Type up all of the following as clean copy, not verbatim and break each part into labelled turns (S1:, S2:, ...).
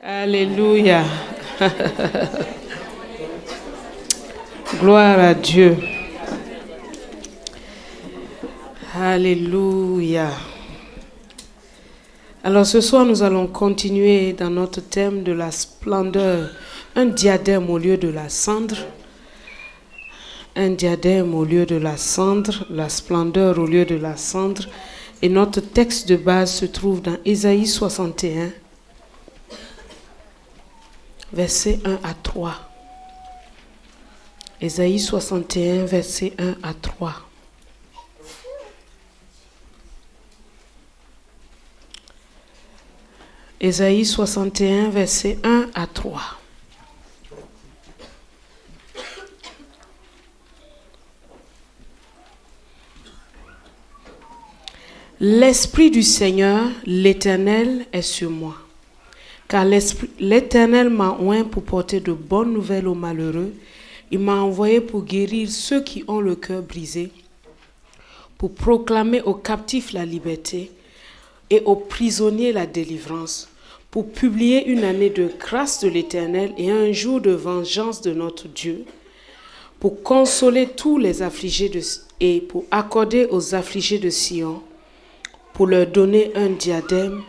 S1: Alléluia. Gloire à Dieu. Alléluia. Alors ce soir, nous allons continuer dans notre thème de la splendeur. Un diadème au lieu de la cendre. Un diadème au lieu de la cendre. La splendeur au lieu de la cendre. Et notre texte de base se trouve dans Ésaïe 61, versets 1 à 3. Ésaïe 61, versets 1 à 3. Ésaïe 61, versets 1 à 3. L'Esprit du Seigneur, l'Éternel, est sur moi. Car l'Éternel m'a oint pour porter de bonnes nouvelles aux malheureux. Il m'a envoyé pour guérir ceux qui ont le cœur brisé, pour proclamer aux captifs la liberté et aux prisonniers la délivrance, pour publier une année de grâce de l'Éternel et un jour de vengeance de notre Dieu, pour consoler tous les affligés et pour accorder aux affligés de Sion, pour leur donner un diadème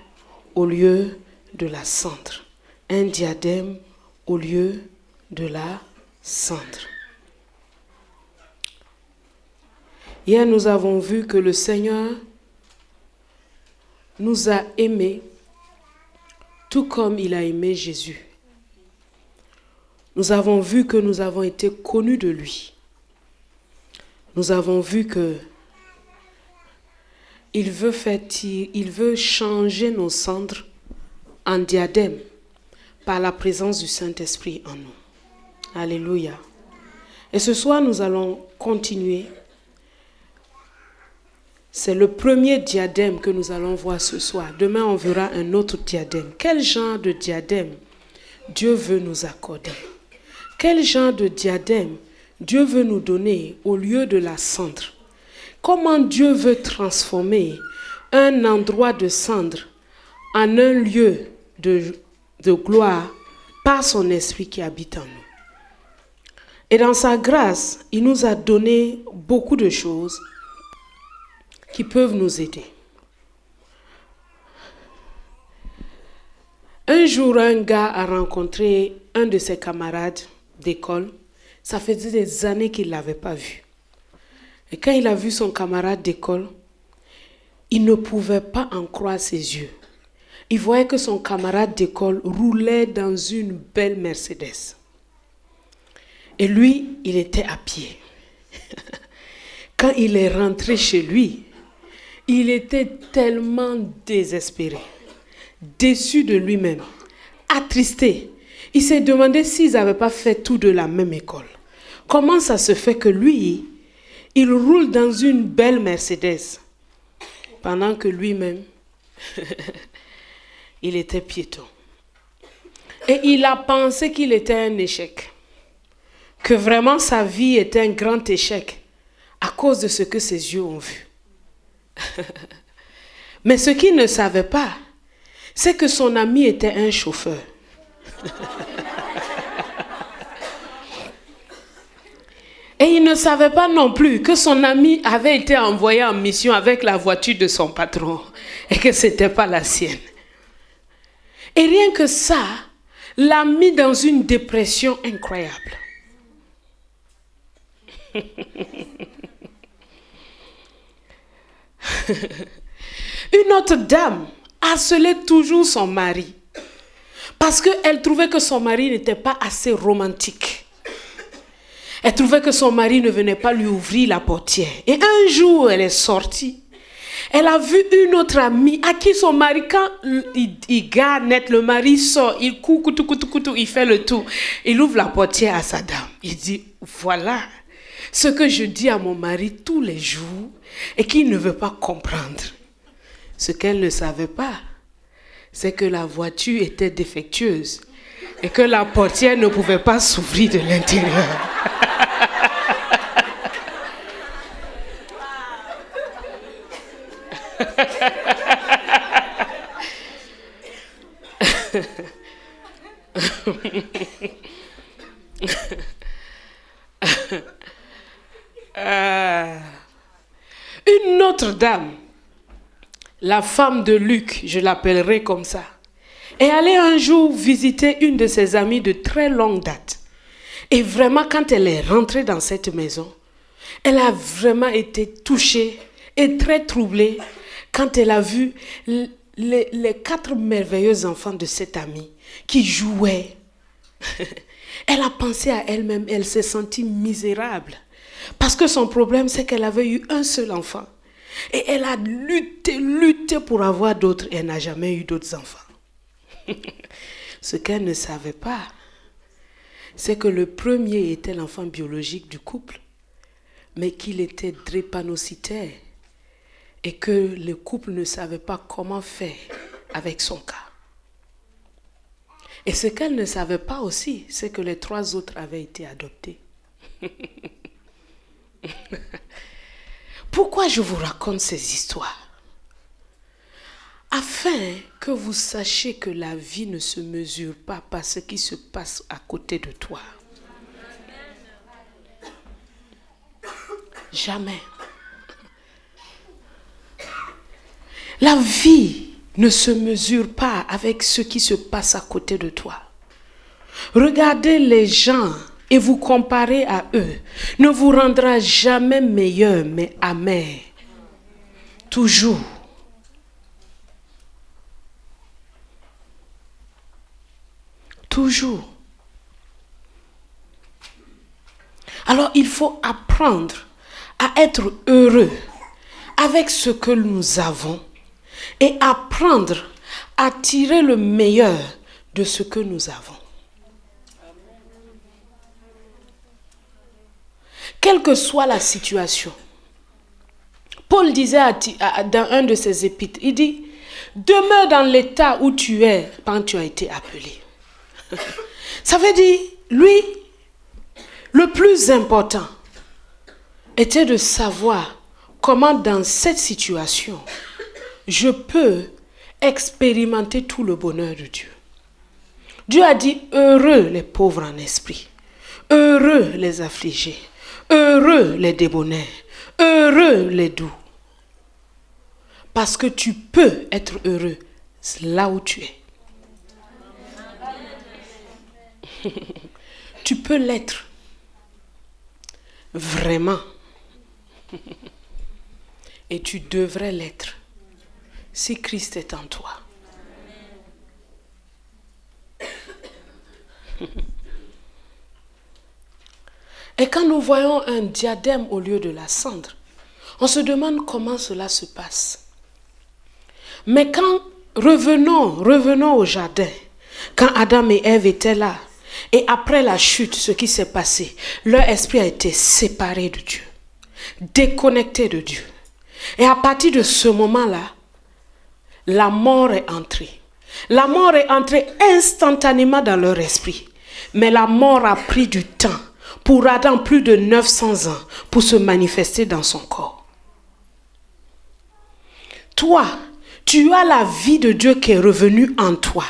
S1: au lieu de la cendre. Un diadème au lieu de la cendre. Hier, nous avons vu que le Seigneur nous a aimés tout comme il a aimé Jésus. Nous avons vu que nous avons été connus de lui. Nous avons vu que il veut changer nos cendres en diadème par la présence du Saint-Esprit en nous. Alléluia. Et ce soir, nous allons continuer. C'est le premier diadème que nous allons voir ce soir. Demain, on verra un autre diadème. Quel genre de diadème Dieu veut nous accorder? Quel genre de diadème Dieu veut nous donner au lieu de la cendre? Comment Dieu veut transformer un endroit de cendre en un lieu de gloire par son esprit qui habite en nous. Et dans sa grâce, il nous a donné beaucoup de choses qui peuvent nous aider. Un jour, un gars a rencontré un de ses camarades d'école. Ça faisait des années qu'il ne l'avait pas vu. Et quand il a vu son camarade d'école, il ne pouvait pas en croire ses yeux. Il voyait que son camarade d'école roulait dans une belle Mercedes. Et lui, il était à pied. Quand il est rentré chez lui, il était tellement désespéré, déçu de lui-même, attristé. Il s'est demandé s'ils n'avaient pas fait tout de la même école. Comment ça se fait que lui, il roule dans une belle Mercedes, pendant que lui-même, il était piéton. Et il a pensé qu'il était un échec, que vraiment sa vie était un grand échec à cause de ce que ses yeux ont vu. Mais ce qu'il ne savait pas, c'est que son ami était un chauffeur. Et il ne savait pas non plus que son ami avait été envoyé en mission avec la voiture de son patron et que ce n'était pas la sienne. Et rien que ça l'a mis dans une dépression incroyable. Une autre dame harcelait toujours son mari parce qu'elle trouvait que son mari n'était pas assez romantique. Elle trouvait que son mari ne venait pas lui ouvrir la portière. Et un jour, elle est sortie. Elle a vu une autre amie à qui son mari, quand il gare net, le mari sort, il court, il fait le tour. Il ouvre la portière à sa dame. Il dit, voilà ce que je dis à mon mari tous les jours et qu'il ne veut pas comprendre. Ce qu'elle ne savait pas, c'est que la voiture était défectueuse et que la portière ne pouvait pas s'ouvrir de l'intérieur. Une autre dame, la femme de Luc, je l'appellerai comme ça, est allée un jour visiter une de ses amies de très longue date. Et vraiment, quand elle est rentrée dans cette maison, elle a vraiment été touchée et très troublée quand elle a vu les 4 merveilleux enfants de cette amie qui jouaient. Elle a pensé à elle-même, elle s'est sentie misérable. Parce que son problème, c'est qu'elle avait eu un seul enfant. Et elle a lutté pour avoir d'autres. Et elle n'a jamais eu d'autres enfants. Ce qu'elle ne savait pas, c'est que le premier était l'enfant biologique du couple, mais qu'il était drépanocytaire et que le couple ne savait pas comment faire avec son cas. Et ce qu'elle ne savait pas aussi, c'est que les 3 autres avaient été adoptés. Pourquoi je vous raconte ces histoires? Afin que vous sachiez que la vie ne se mesure pas par ce qui se passe à côté de toi. Jamais. La vie ne se mesure pas avec ce qui se passe à côté de toi. Regardez les gens et vous comparez à eux ne vous rendra jamais meilleur, mais amer. Toujours. Toujours. Alors il faut apprendre à être heureux avec ce que nous avons et apprendre à tirer le meilleur de ce que nous avons. Quelle que soit la situation, Paul disait dans un de ses épîtres, il dit, demeure dans l'état où tu es quand tu as été appelé. Ça veut dire, lui, le plus important était de savoir comment dans cette situation, je peux expérimenter tout le bonheur de Dieu. Dieu a dit, heureux les pauvres en esprit, heureux les affligés, heureux les débonnaires, heureux les doux. Parce que tu peux être heureux là où tu es. Tu peux l'être. Vraiment. Et tu devrais l'être si Christ est en toi. Et quand nous voyons un diadème au lieu de la cendre, on se demande comment cela se passe. Mais quand revenons au jardin, quand Adam et Ève étaient là, et après la chute, ce qui s'est passé, leur esprit a été séparé de Dieu, déconnecté de Dieu. Et à partir de ce moment-là, la mort est entrée. La mort est entrée instantanément dans leur esprit. Mais la mort a pris du temps pour Adam, plus de 900 ans, pour se manifester dans son corps. Toi, tu as la vie de Dieu qui est revenue en toi.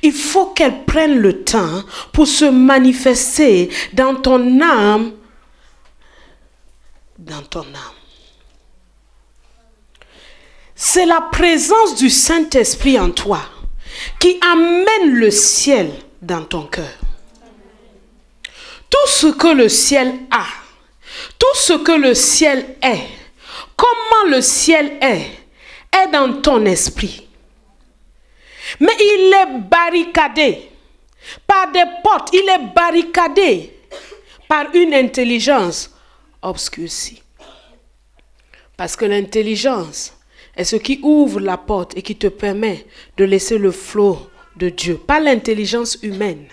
S1: Il faut qu'elle prenne le temps pour se manifester dans ton âme. Dans ton âme. C'est la présence du Saint-Esprit en toi qui amène le ciel dans ton cœur. Tout ce que le ciel a, tout ce que le ciel est, comment le ciel est dans ton esprit. Mais il est barricadé par des portes, il est barricadé par une intelligence obscurcie. Parce que l'intelligence est ce qui ouvre la porte et qui te permet de laisser le flot de Dieu. Pas l'intelligence humaine.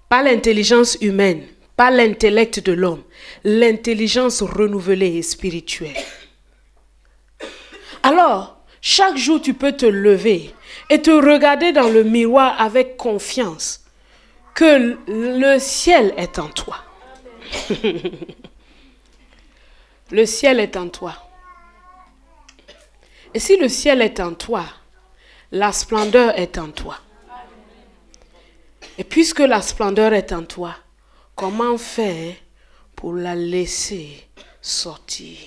S1: Pas l'intelligence humaine. Pas l'intellect de l'homme. L'intelligence renouvelée et spirituelle. Alors, chaque jour tu peux te lever et te regarder dans le miroir avec confiance que le ciel est en toi. Le ciel est en toi. Et si le ciel est en toi, la splendeur est en toi. Et puisque la splendeur est en toi, comment faire pour la laisser sortir?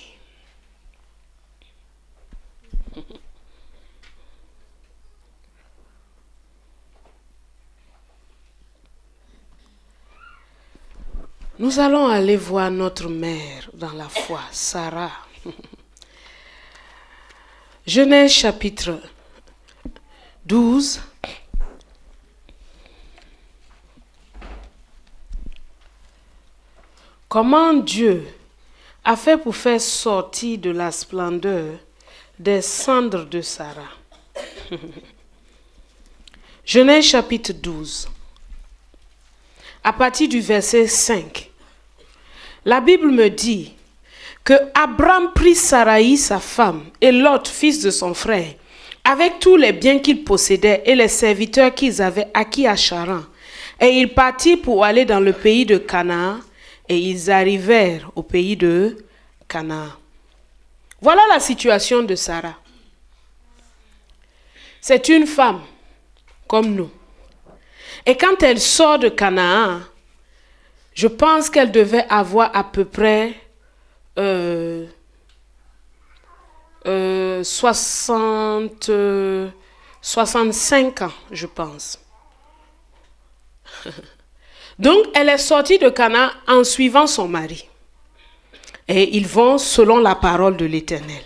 S1: Nous allons aller voir notre mère dans la foi, Sarah. Genèse chapitre 12. Comment Dieu a fait pour faire sortir de la splendeur des cendres de Sarah. Genèse chapitre 12. À partir du verset 5. La Bible me dit que Abraham prit Saraï, sa femme, et Lot, fils de son frère, avec tous les biens qu'ils possédaient et les serviteurs qu'ils avaient acquis à Charan. Et ils partirent pour aller dans le pays de Canaan, et ils arrivèrent au pays de Canaan. Voilà la situation de Sarah. C'est une femme comme nous. Et quand elle sort de Canaan, je pense qu'elle devait avoir à peu près 65 ans, je pense. Donc, elle est sortie de Canaan en suivant son mari. Et ils vont selon la parole de l'Éternel.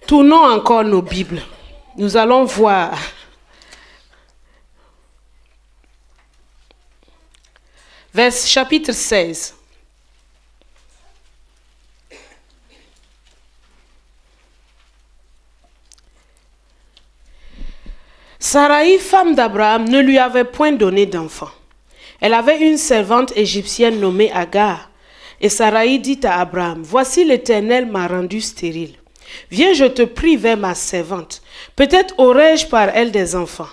S1: Tournons encore nos Bibles. Nous allons voir. Chapitre 16. Saraï, femme d'Abraham, ne lui avait point donné d'enfant. Elle avait une servante égyptienne nommée Agar. Et Saraï dit à Abraham, « Voici l'Éternel m'a rendu stérile. Viens, je te prie vers ma servante. Peut-être aurai-je par elle des enfants. »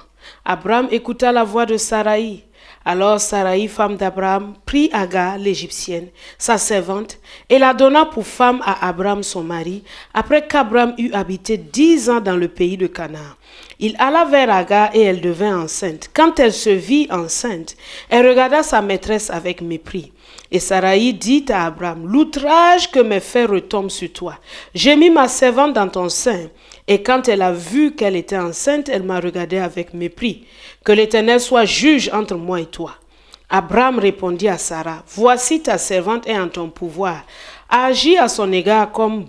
S1: Abraham écouta la voix de Saraï. Alors Saraï, femme d'Abraham, prit Agar, l'Égyptienne, sa servante, et la donna pour femme à Abraham, son mari, après qu'Abraham eut habité 10 ans dans le pays de Canaan. Il alla vers Agar et elle devint enceinte. Quand elle se vit enceinte, elle regarda sa maîtresse avec mépris. Et Saraï dit à Abraham, « L'outrage que mes faits retombe sur toi. J'ai mis ma servante dans ton sein. » Et quand elle a vu qu'elle était enceinte, elle m'a regardé avec mépris. Que l'Éternel soit juge entre moi et toi. Abraham répondit à Sarah, « Voici ta servante est en ton pouvoir. Agis à son égard comme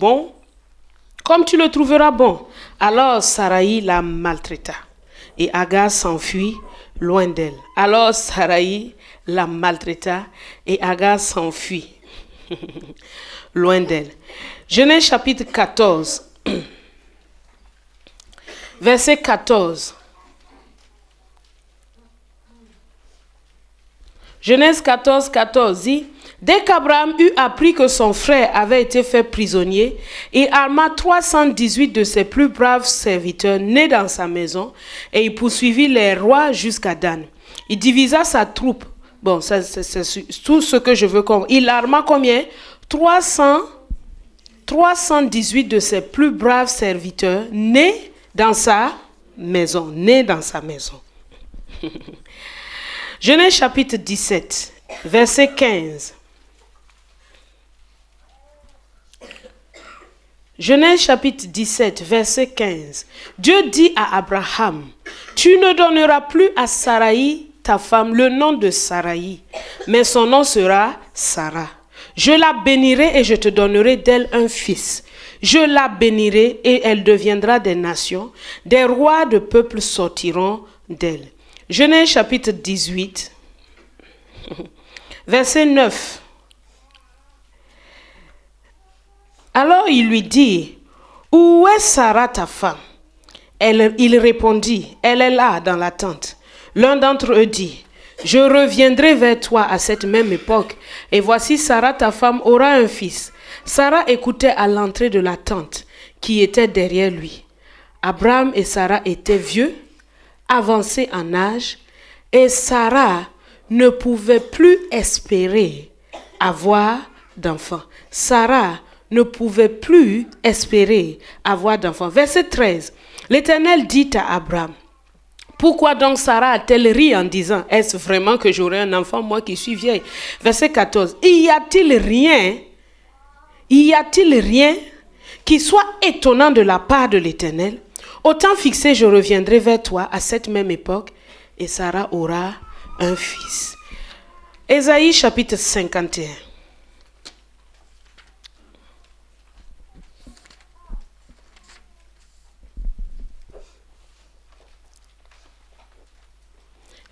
S1: tu le trouveras bon. » Alors Saraï la maltraita. Et Agar s'enfuit loin d'elle. Alors Saraï la maltraita et Agar s'enfuit loin d'elle. Genèse chapitre 14. Verset 14. Genèse 14, 14 dit, « Dès qu'Abraham eut appris que son frère avait été fait prisonnier, il arma 318 de ses plus braves serviteurs nés dans sa maison, et il poursuivit les rois jusqu'à Dan. Il divisa sa troupe. » Bon, c'est tout ce que je veux comprendre. Il arma combien? 318 de ses plus braves serviteurs nés dans sa maison. Genèse chapitre 17, verset 15. Genèse chapitre 17, verset 15. Dieu dit à Abraham, « Tu ne donneras plus à Saraï, ta femme, le nom de Saraï, mais son nom sera Sarah. Je la bénirai et je te donnerai d'elle un fils. Je la bénirai et elle deviendra des nations. Des rois de peuples sortiront d'elle. » Genèse chapitre 18, verset 9. Alors il lui dit, « Où est Sarah ta femme ?» Il répondit, « Elle est là dans la tente. » L'un d'entre eux dit, « Je reviendrai vers toi à cette même époque, et voici Sarah ta femme aura un fils. » Sarah écoutait à l'entrée de la tente qui était derrière lui. Abraham et Sarah étaient vieux, avancés en âge, et Sarah ne pouvait plus espérer avoir d'enfants. Sarah ne pouvait plus espérer avoir d'enfants. Verset 13. L'Éternel dit à Abraham, « Pourquoi donc Sarah a-t-elle ri en disant, est-ce vraiment que j'aurai un enfant, moi qui suis vieille? Verset 14. Y a-t-il rien qui soit étonnant de la part de l'Éternel? Au temps fixé, je reviendrai vers toi à cette même époque et Sarah aura un fils. Ésaïe chapitre 51.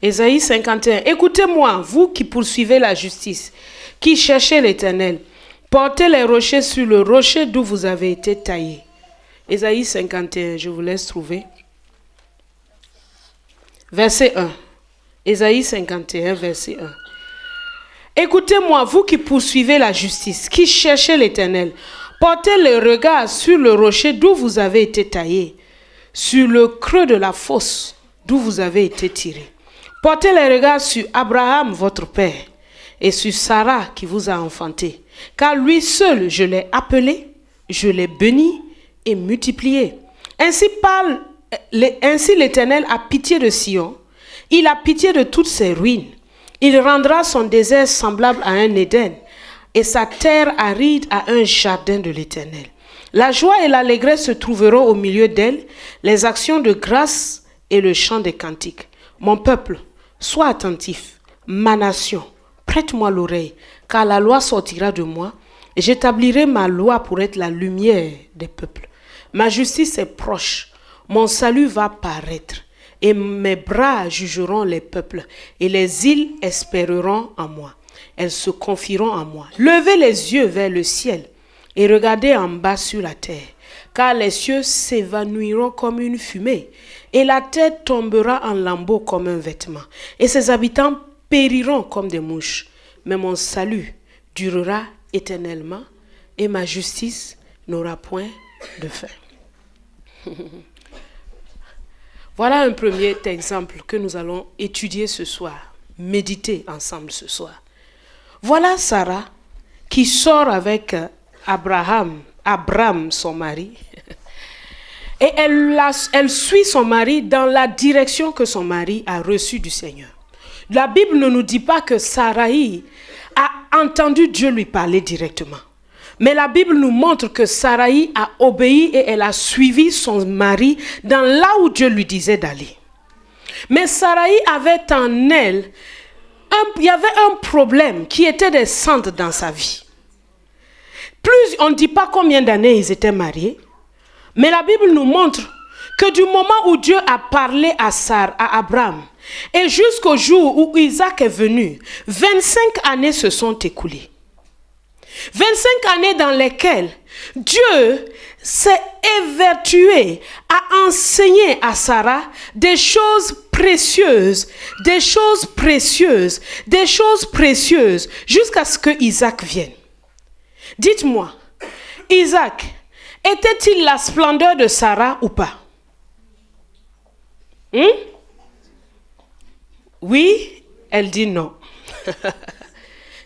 S1: Ésaïe 51. Écoutez-moi, vous qui poursuivez la justice, qui cherchez l'Éternel. Portez les rochers sur le rocher d'où vous avez été taillés. Ésaïe 51, je vous laisse trouver. Verset 1. Ésaïe 51, verset 1. Écoutez-moi, vous qui poursuivez la justice, qui cherchez l'Éternel. Portez le regard sur le rocher d'où vous avez été taillés, sur le creux de la fosse d'où vous avez été tirés. Portez les regards sur Abraham, votre père, et sur Sarah qui vous a enfanté. Car lui seul, je l'ai appelé, je l'ai béni et multiplié. Ainsi l'Éternel a pitié de Sion, il a pitié de toutes ses ruines. Il rendra son désert semblable à un Éden et sa terre aride à un jardin de l'Éternel. La joie et l'allégresse se trouveront au milieu d'elle, les actions de grâce et le chant des cantiques. Mon peuple, sois attentif, ma nation, prête-moi l'oreille, car la loi sortira de moi, et j'établirai ma loi pour être la lumière des peuples. Ma justice est proche, mon salut va paraître, et mes bras jugeront les peuples, et les îles espéreront en moi. Elles se confieront en moi. Levez les yeux vers le ciel, et regardez en bas sur la terre, car les cieux s'évanouiront comme une fumée, et la terre tombera en lambeaux comme un vêtement, et ses habitants périront comme des mouches. Mais mon salut durera éternellement, et ma justice n'aura point de fin. Voilà un premier exemple que nous allons étudier ce soir, méditer ensemble ce soir. Voilà Sarah qui sort avec Abraham, son mari, et elle suit son mari dans la direction que son mari a reçue du Seigneur. La Bible ne nous dit pas que Sarai a entendu Dieu lui parler directement. Mais la Bible nous montre que Sarai a obéi et elle a suivi son mari dans là où Dieu lui disait d'aller. Mais Sarai avait en elle, il y avait un problème qui était des cendres dans sa vie. On ne dit pas combien d'années ils étaient mariés, mais la Bible nous montre que du moment où Dieu a parlé à Abraham, et jusqu'au jour où Isaac est venu, 25 années se sont écoulées. 25 années dans lesquelles Dieu s'est évertué à enseigner à Sarah des choses précieuses, jusqu'à ce que Isaac vienne. Dites-moi, Isaac, était-il la splendeur de Sarah ou pas? Oui, elle dit non.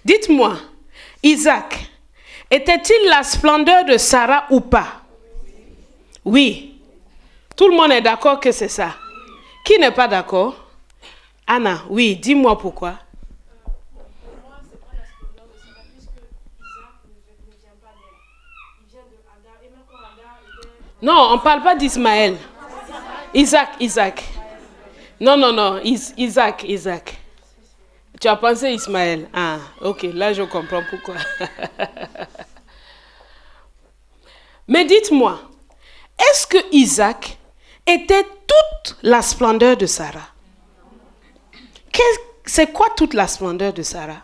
S1: Dites-moi, Isaac, était-il la splendeur de Sarah ou pas? Oui. Tout le monde est d'accord que c'est ça. Qui n'est pas d'accord? Anna, oui, dis-moi pourquoi.
S2: Pour moi, c'est pas la splendeur de Sarah, puisque Isaac ne vient pas d'elle. Il vient de Hagar, et même quand Hagar était...
S1: Non, on ne parle pas d'Ismaël. Isaac. Non, Isaac. Tu as pensé Ismaël. Ah, ok, là je comprends pourquoi. Mais dites-moi, est-ce que Isaac était toute la splendeur de Sarah? C'est quoi toute la splendeur de Sarah?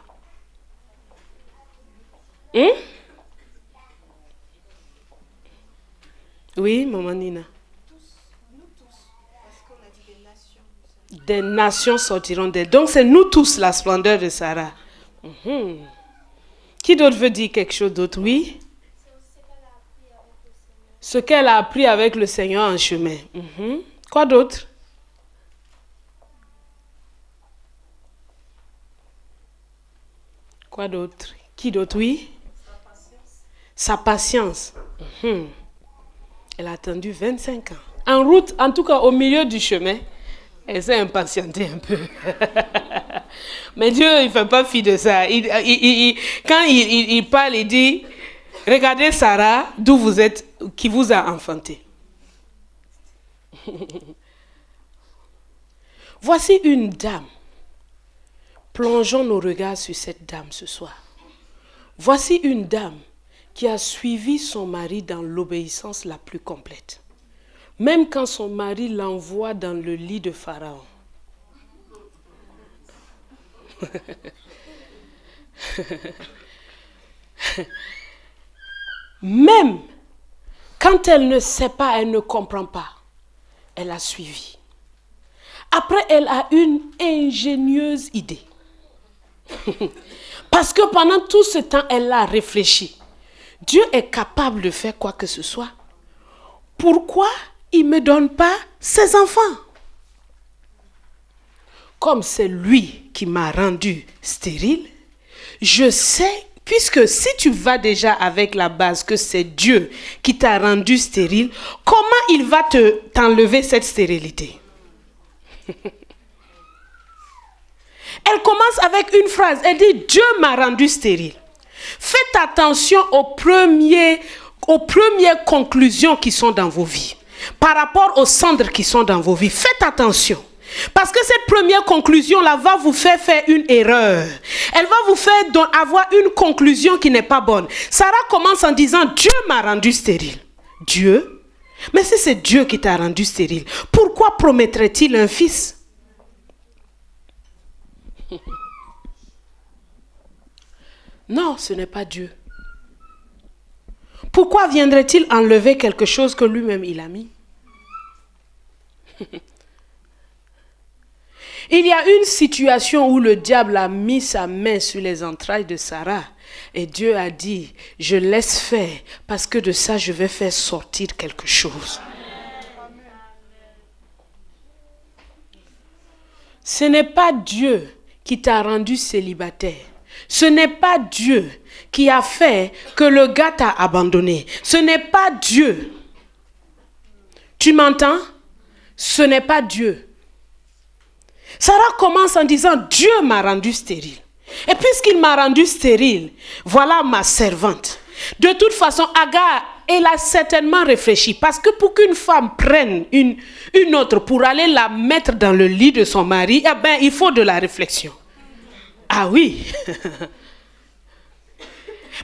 S1: Oui, maman Nina.
S2: Nous tous, parce qu'on a dit des nations.
S1: Des nations sortiront d'elle. Donc c'est nous tous la splendeur de Sarah. Qui d'autre veut dire quelque chose d'autre? Oui? Ce qu'elle a appris avec le Seigneur en chemin. Quoi d'autre? Quoi d'autre? Qui d'autre? Oui? Sa patience. Elle a attendu 25 ans. En route, en tout cas au milieu du chemin, Elle s'est impatientée un peu. Mais Dieu, il ne fait pas fi de ça. Quand il parle, il dit, regardez Sarah, d'où vous êtes, qui vous a enfanté. Voici une dame. Plongeons nos regards sur cette dame ce soir. Voici une dame qui a suivi son mari dans l'obéissance la plus complète. Même quand son mari l'envoie dans le lit de Pharaon. Même quand elle ne sait pas, elle ne comprend pas, elle a suivi. Après, elle a une ingénieuse idée. Parce que pendant tout ce temps, elle a réfléchi. Dieu est capable de faire quoi que ce soit. Pourquoi il ne me donne pas ses enfants? Comme c'est lui qui m'a rendu stérile, je sais, puisque si tu vas déjà avec la base que c'est Dieu qui t'a rendu stérile, comment il va t'enlever cette stérilité? Elle commence avec une phrase, elle dit, Dieu m'a rendu stérile. Faites attention aux premières conclusions qui sont dans vos vies. Par rapport aux cendres qui sont dans vos vies, faites attention. Parce que cette première conclusion-là va vous faire une erreur. Elle va vous faire avoir une conclusion qui n'est pas bonne. Sarah commence en disant, Dieu m'a rendu stérile. Dieu? Mais si c'est Dieu qui t'a rendu stérile, pourquoi promettrait-il un fils? Non, ce n'est pas Dieu. Pourquoi viendrait-il enlever quelque chose que lui-même il a mis? Il y a une situation où le diable a mis sa main sur les entrailles de Sarah et Dieu a dit, je laisse faire parce que de ça je vais faire sortir quelque chose. Ce n'est pas Dieu qui t'a rendu célibataire. Ce n'est pas Dieu qui a fait que le gars t'a abandonné. Ce n'est pas Dieu. Tu m'entends? Ce n'est pas Dieu. Sarah commence en disant, Dieu m'a rendu stérile. Et puisqu'il m'a rendu stérile, voilà ma servante. De toute façon, Agar, elle a certainement réfléchi. Parce que pour qu'une femme prenne une autre pour aller la mettre dans le lit de son mari, eh bien, il faut de la réflexion. Ah oui.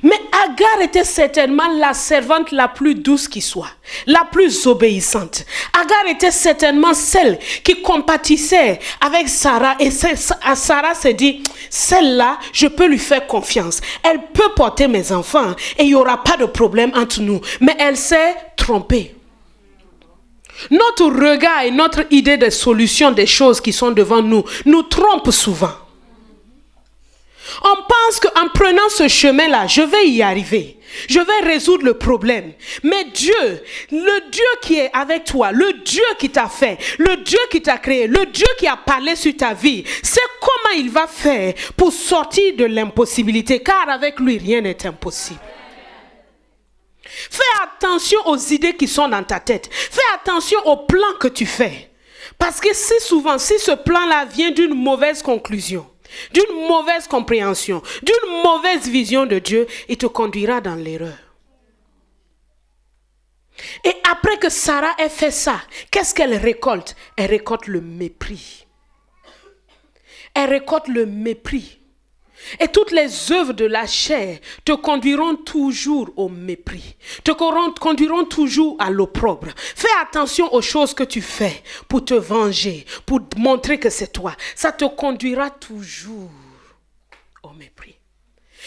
S1: Mais Agar était certainement la servante la plus douce qui soit, la plus obéissante. Agar était certainement celle qui compatissait avec Sarah. Et Sarah s'est dit, celle-là, je peux lui faire confiance. Elle peut porter mes enfants et il n'y aura pas de problème entre nous. Mais elle s'est trompée. Notre regard et notre idée de solution des choses qui sont devant nous nous trompe souvent. On pense qu'en prenant ce chemin-là, je vais y arriver. Je vais résoudre le problème. Mais Dieu, le Dieu qui est avec toi, le Dieu qui t'a fait, le Dieu qui t'a créé, le Dieu qui a parlé sur ta vie, c'est comment il va faire pour sortir de l'impossibilité. Car avec lui, rien n'est impossible. Fais attention aux idées qui sont dans ta tête. Fais attention aux plans que tu fais. Parce que si souvent, si ce plan-là vient d'une mauvaise conclusion, d'une mauvaise compréhension, d'une mauvaise vision de Dieu, il te conduira dans l'erreur. Et après que Sarah ait fait ça, qu'est-ce qu'elle récolte? Elle récolte le mépris. Elle récolte le mépris. Et toutes les œuvres de la chair te conduiront toujours au mépris, te conduiront toujours à l'opprobre. Fais attention aux choses que tu fais pour te venger, pour montrer que c'est toi. Ça te conduira toujours au mépris.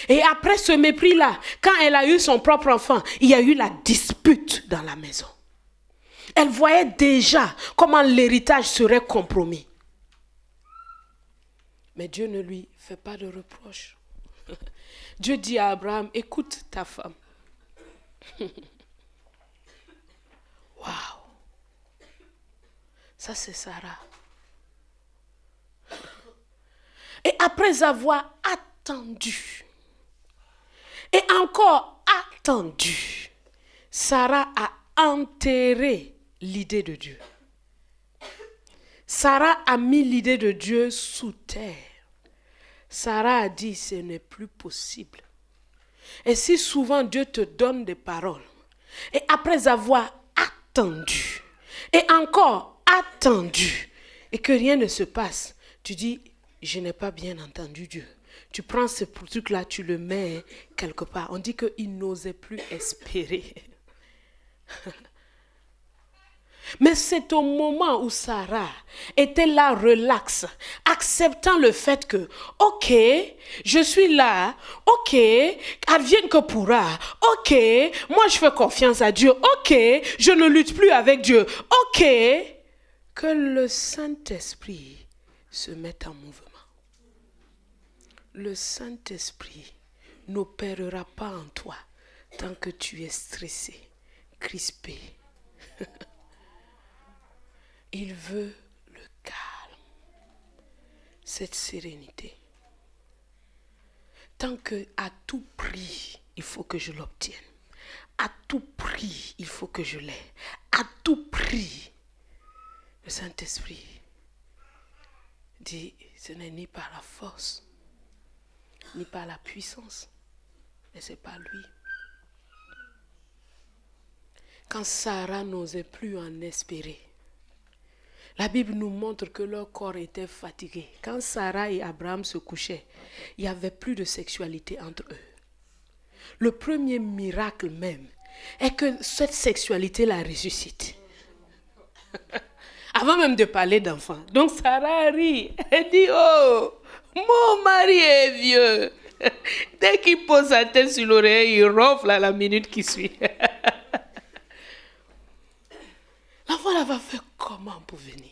S1: Et après ce mépris-là, quand elle a eu son propre enfant, il y a eu la dispute dans la maison. Elle voyait déjà comment l'héritage serait compromis. Mais Dieu ne lui fait pas de reproche. Dieu dit à Abraham, écoute ta femme. Waouh! Ça c'est Sarah. Et après avoir attendu, et encore attendu, Sarah a enterré l'idée de Dieu. Sarah a mis l'idée de Dieu sous terre. Sarah a dit, ce n'est plus possible. Et si souvent Dieu te donne des paroles, et après avoir attendu, et encore attendu, et que rien ne se passe, tu dis, je n'ai pas bien entendu Dieu. Tu prends ce truc-là, tu le mets quelque part. On dit qu'il n'osait plus espérer. Mais c'est au moment où Sarah était là, relaxe, acceptant le fait que, ok, je suis là, ok, advienne que pourra, ok, moi je fais confiance à Dieu, ok, je ne lutte plus avec Dieu, ok, que le Saint-Esprit se mette en mouvement. Le Saint-Esprit n'opérera pas en toi tant que tu es stressé, crispé. Il veut le calme, cette sérénité. Tant que à tout prix, il faut que je l'obtienne. À tout prix, il faut que je l'ai. À tout prix. Le Saint-Esprit dit, ce n'est ni par la force, ni par la puissance, mais c'est par lui. Quand Sarah n'osait plus en espérer, la Bible nous montre que leur corps était fatigué. Quand Sarah et Abraham se couchaient, il n'y avait plus de sexualité entre eux. Le premier miracle même est que cette sexualité la ressuscite. Avant même de parler d'enfant. Donc Sarah rit. Elle dit, oh, mon mari est vieux. Dès qu'il pose sa tête sur l'oreille, il ronfle à la minute qui suit. L'enfant là va faire comment pour venir?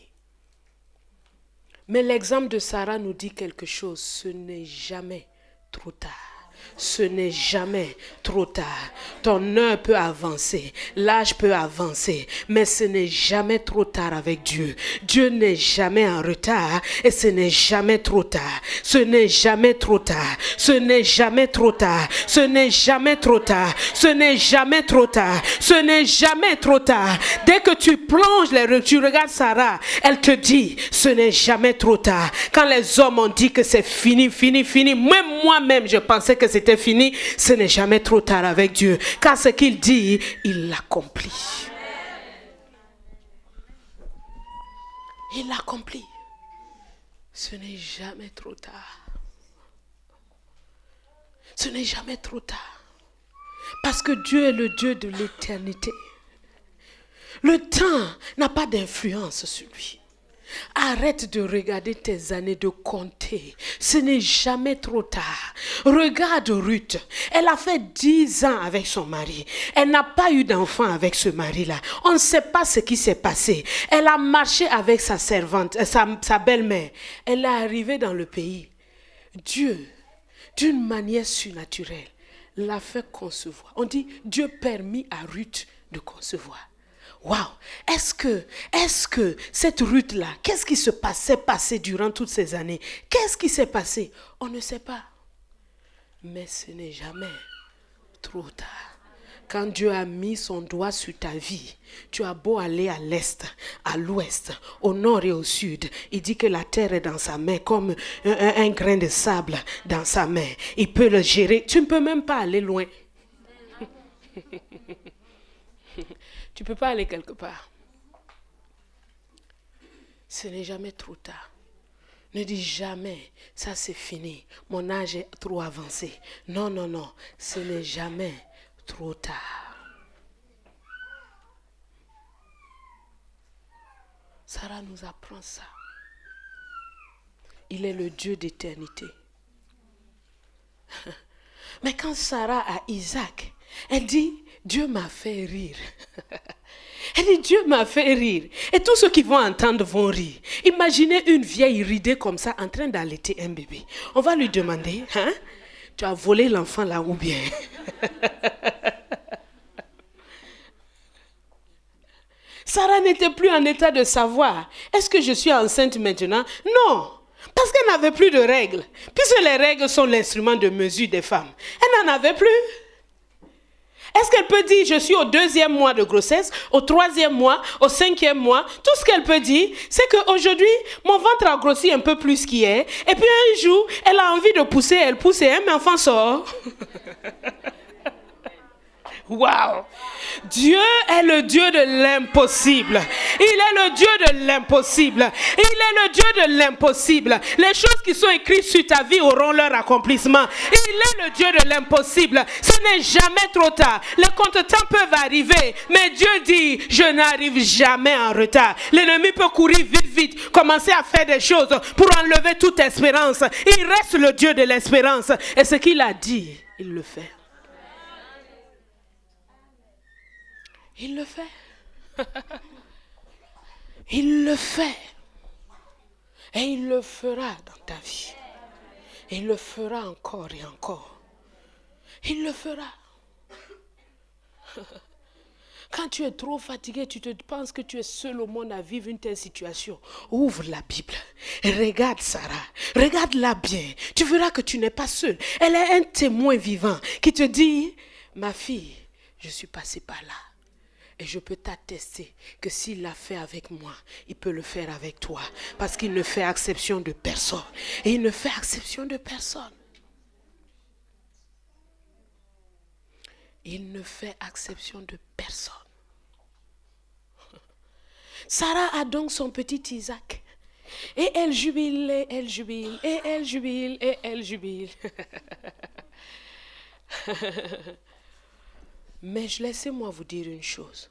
S1: Mais l'exemple de Sarah nous dit quelque chose. Ce n'est jamais trop tard. Ce n'est jamais trop tard. Ton heure peut avancer, l'âge peut avancer, mais ce n'est jamais trop tard avec Dieu. Dieu n'est jamais en retard et ce n'est jamais trop tard. Ce n'est jamais trop tard. Ce n'est jamais trop tard. Ce n'est jamais trop tard. Ce n'est jamais trop tard. Ce n'est jamais trop tard. Dès que tu plonges tu regardes Sarah, elle te dit, ce n'est jamais trop tard. Quand les hommes ont dit que c'est fini, fini, fini, même moi-même je pensais que c'était fini, ce n'est jamais trop tard avec Dieu. Car ce qu'il dit, il l'accomplit. Il l'accomplit. Ce n'est jamais trop tard. Ce n'est jamais trop tard. Parce que Dieu est le Dieu de l'éternité. Le temps n'a pas d'influence sur lui. Arrête de regarder tes années, de compter. Ce n'est jamais trop tard. Regarde Ruth. Elle a fait 10 ans avec son mari. Elle n'a pas eu d'enfant avec ce mari-là. On ne sait pas ce qui s'est passé. Elle a marché avec sa servante, sa belle-mère. Elle est arrivée dans le pays. Dieu, d'une manière surnaturelle, l'a fait concevoir. On dit, Dieu permit à Ruth de concevoir. Waouh! Est-ce que cette Ruth-là, qu'est-ce qui se passé durant toutes ces années? Qu'est-ce qui s'est passé? On ne sait pas. Mais ce n'est jamais trop tard. Quand Dieu a mis son doigt sur ta vie, tu as beau aller à l'est, à l'ouest, au nord et au sud. Il dit que la terre est dans sa main comme un grain de sable dans sa main. Il peut le gérer. Tu ne peux même pas aller loin. Tu ne peux pas aller quelque part. Ce n'est jamais trop tard. Ne dis jamais, ça c'est fini, mon âge est trop avancé. Non, non, non, ce n'est jamais trop tard. Sarah nous apprend ça. Il est le Dieu d'éternité. Mais quand Sarah a Isaac, elle dit, Dieu m'a fait rire. Elle dit, Dieu m'a fait rire. Et tous ceux qui vont entendre vont rire. Imaginez une vieille ridée comme ça en train d'allaiter un bébé. On va lui demander, hein, tu as volé l'enfant là ou bien? Sarah n'était plus en état de savoir, est-ce que je suis enceinte maintenant? Non, parce qu'elle n'avait plus de règles. Puisque les règles sont l'instrument de mesure des femmes. Elle n'en avait plus. Est-ce qu'elle peut dire, je suis au 2e mois de grossesse, au 3e mois, au 5e mois? Tout ce qu'elle peut dire, c'est qu'aujourd'hui, mon ventre a grossi un peu plus qu'hier. Et puis un jour, elle a envie de pousser, elle pousse et un enfant sort. Waouh! Dieu est le Dieu de l'impossible. Il est le Dieu de l'impossible. Il est le Dieu de l'impossible. Les choses qui sont écrites sur ta vie auront leur accomplissement. Il est le Dieu de l'impossible. Ce n'est jamais trop tard. Les contretemps peuvent arriver, mais Dieu dit, je n'arrive jamais en retard. L'ennemi peut courir vite, commencer à faire des choses pour enlever toute espérance. Il reste le Dieu de l'espérance. Et ce qu'il a dit, il le fait. Il le fait. Il le fait. Et il le fera dans ta vie. Et il le fera encore et encore. Il le fera. Quand tu es trop fatigué, tu te penses que tu es seul au monde à vivre une telle situation. Ouvre la Bible. Et regarde Sarah. Regarde-la bien. Tu verras que tu n'es pas seul. Elle est un témoin vivant qui te dit, ma fille, je suis passée par là. Et je peux t'attester que s'il l'a fait avec moi, il peut le faire avec toi. Parce qu'il ne fait exception de personne. Et il ne fait exception de personne. Il ne fait exception de personne. Sarah a donc son petit Isaac. Et elle jubile, et elle jubile, et elle jubile, et elle jubile. Mais laissez-moi vous dire une chose.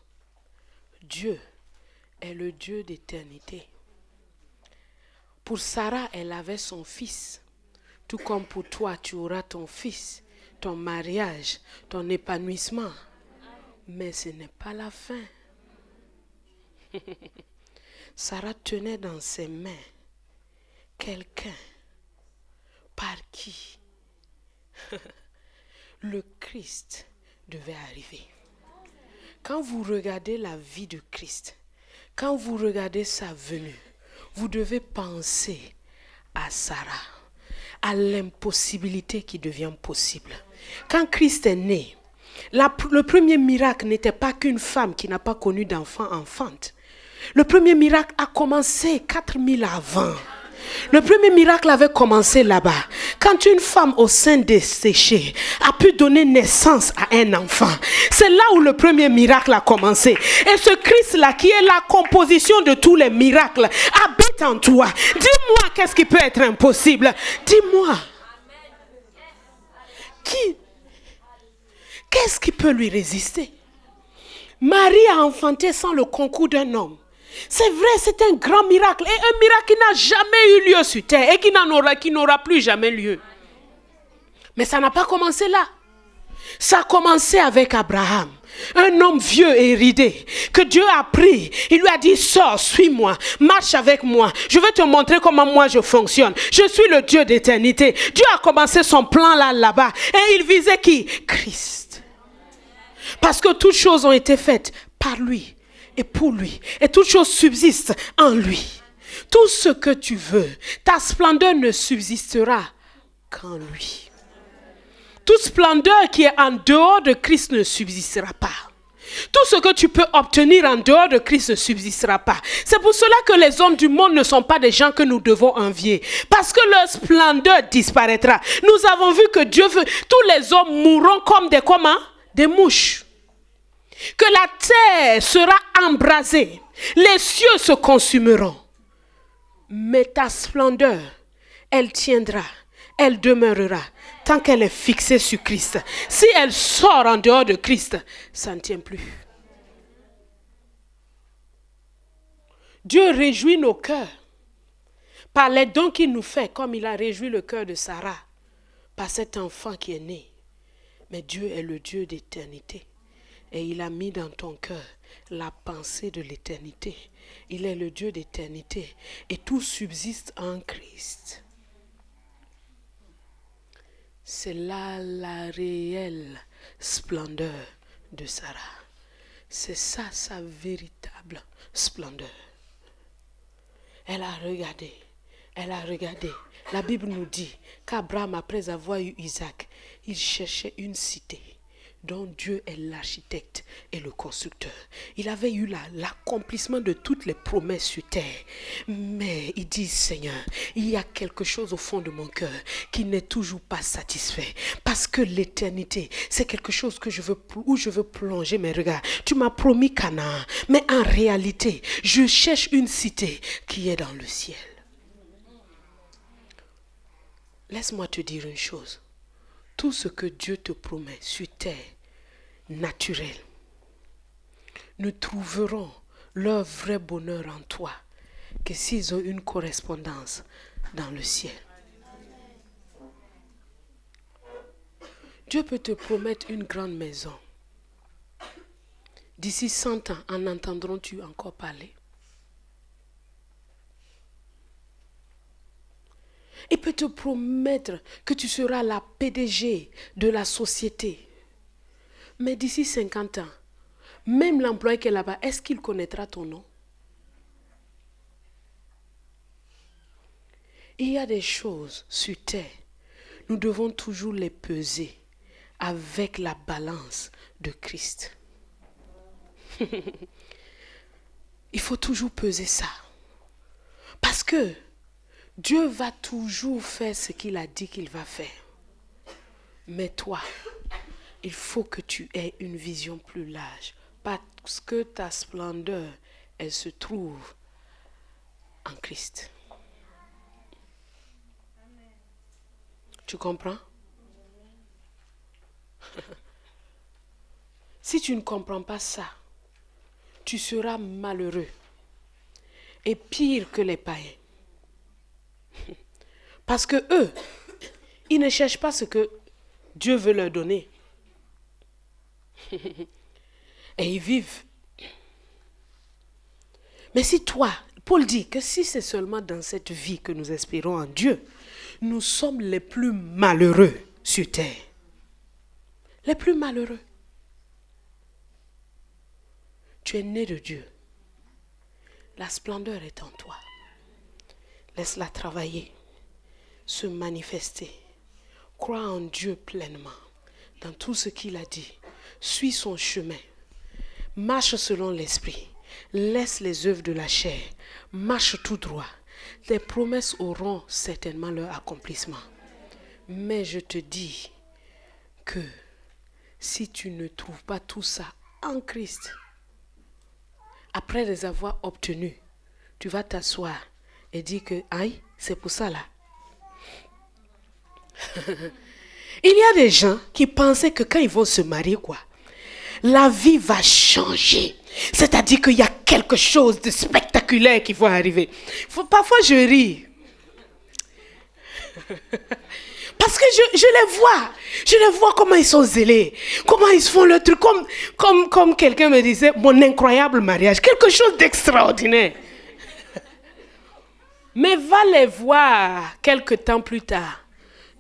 S1: Dieu est le Dieu d'éternité. Pour Sarah, elle avait son fils. Tout comme pour toi, tu auras ton fils, ton mariage, ton épanouissement. Mais ce n'est pas la fin. Sarah tenait dans ses mains quelqu'un par qui le Christ devait arriver. Quand vous regardez la vie de Christ, quand vous regardez sa venue, vous devez penser à Sarah, à l'impossibilité qui devient possible. Quand Christ est né, le premier miracle n'était pas qu'une femme qui n'a pas connu d'enfant enfante. Le premier miracle a commencé 4000 avant. Le premier miracle avait commencé là-bas. Quand une femme au sein desséché a pu donner naissance à un enfant, c'est là où le premier miracle a commencé. Et ce Christ-là, qui est la composition de tous les miracles, habite en toi. Dis-moi, qu'est-ce qui peut être impossible? Dis-moi. Qu'est-ce qui peut lui résister? Marie a enfanté sans le concours d'un homme. C'est vrai, c'est un grand miracle. Et un miracle qui n'a jamais eu lieu sur terre et qui n'aura plus jamais lieu. Mais ça n'a pas commencé là. Ça a commencé avec Abraham. Un homme vieux et ridé que Dieu a pris. Il lui a dit, sors, suis-moi, marche avec moi. Je vais te montrer comment moi je fonctionne. Je suis le Dieu d'éternité. Dieu a commencé son plan là-bas. Et il visait qui? Christ. Parce que toutes choses ont été faites par lui. Et pour lui. Et toutes choses subsistent en lui. Tout ce que tu veux, ta splendeur ne subsistera qu'en lui. Toute splendeur qui est en dehors de Christ ne subsistera pas. Tout ce que tu peux obtenir en dehors de Christ ne subsistera pas. C'est pour cela que les hommes du monde ne sont pas des gens que nous devons envier. Parce que leur splendeur disparaîtra. Nous avons vu que Dieu veut, tous les hommes mourront comme des mouches. Que la terre sera embrasée. Les cieux se consumeront. Mais ta splendeur, elle tiendra. Elle demeurera. Tant qu'elle est fixée sur Christ. Si elle sort en dehors de Christ, ça ne tient plus. Dieu réjouit nos cœurs. Par les dons qu'il nous fait, comme il a réjoui le cœur de Sarah. Par cet enfant qui est né. Mais Dieu est le Dieu d'éternité. Et il a mis dans ton cœur la pensée de l'éternité. Il est le Dieu d'éternité. Et tout subsiste en Christ. C'est là la réelle splendeur de Sarah. C'est ça sa véritable splendeur. Elle a regardé. Elle a regardé. La Bible nous dit qu'Abraham, après avoir eu Isaac, il cherchait une cité dont Dieu est l'architecte et le constructeur. Il avait eu l'accomplissement de toutes les promesses sur terre. Mais il dit, Seigneur, il y a quelque chose au fond de mon cœur qui n'est toujours pas satisfait. Parce que l'éternité, c'est quelque chose où je veux plonger mes regards. Tu m'as promis Canaan, mais en réalité, je cherche une cité qui est dans le ciel. Laisse-moi te dire une chose. Tout ce que Dieu te promet sur terre, naturel, ne trouveront leur vrai bonheur en toi que s'ils ont une correspondance dans le ciel. Dieu peut te promettre une grande maison. D'ici 100 ans, en entendrons-tu encore parler? Il peut te promettre que tu seras la PDG de la société. Mais d'ici 50 ans, même l'employé qui est là-bas, est-ce qu'il connaîtra ton nom? Il y a des choses sur terre, nous devons toujours les peser avec la balance de Christ. Il faut toujours peser ça. Parce que Dieu va toujours faire ce qu'il a dit qu'il va faire. Mais toi, il faut que tu aies une vision plus large. Parce que ta splendeur, elle se trouve en Christ. Tu comprends? Si tu ne comprends pas ça, tu seras malheureux. Et pire que les païens. Parce que eux, ils ne cherchent pas ce que Dieu veut leur donner. Et ils vivent. Mais si toi, Paul dit que si c'est seulement dans cette vie que nous espérons en Dieu, nous sommes les plus malheureux sur terre. Les plus malheureux. Tu es né de Dieu. La splendeur est en toi. Laisse-la travailler, se manifester. Crois en Dieu pleinement, dans tout ce qu'il a dit. Suis son chemin. Marche selon l'esprit. Laisse les œuvres de la chair. Marche tout droit. Tes promesses auront certainement leur accomplissement. Mais je te dis que si tu ne trouves pas tout ça en Christ, après les avoir obtenus, tu vas t'asseoir et dire que, aïe, c'est pour ça là. Il y a des gens qui pensaient que quand ils vont se marier, la vie va changer. C'est-à-dire qu'il y a quelque chose de spectaculaire qui va arriver. Parfois, je ris. Parce que je les vois comment ils sont zélés, comment ils font le truc, comme quelqu'un me disait, mon incroyable mariage, quelque chose d'extraordinaire. Mais va les voir quelque temps plus tard.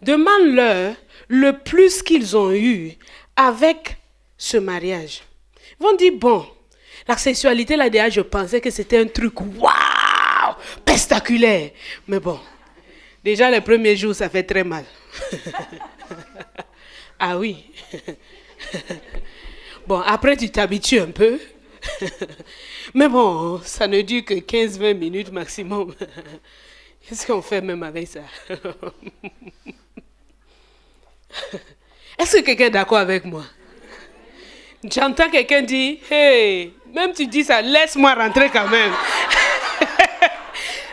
S1: Demande-leur le plus qu'ils ont eu avec ce mariage. Ils vont dire, bon, la sexualité là déjà, je pensais que c'était un truc waouh, spectaculaire. Mais bon, déjà les premiers jours, ça fait très mal. Ah oui. Bon, après tu t'habitues un peu. Mais bon, ça ne dure que 15-20 minutes maximum. Qu'est-ce qu'on fait même avec ça? Est-ce que quelqu'un est d'accord avec moi? J'entends quelqu'un dire, hey, même tu dis ça, laisse-moi rentrer quand même.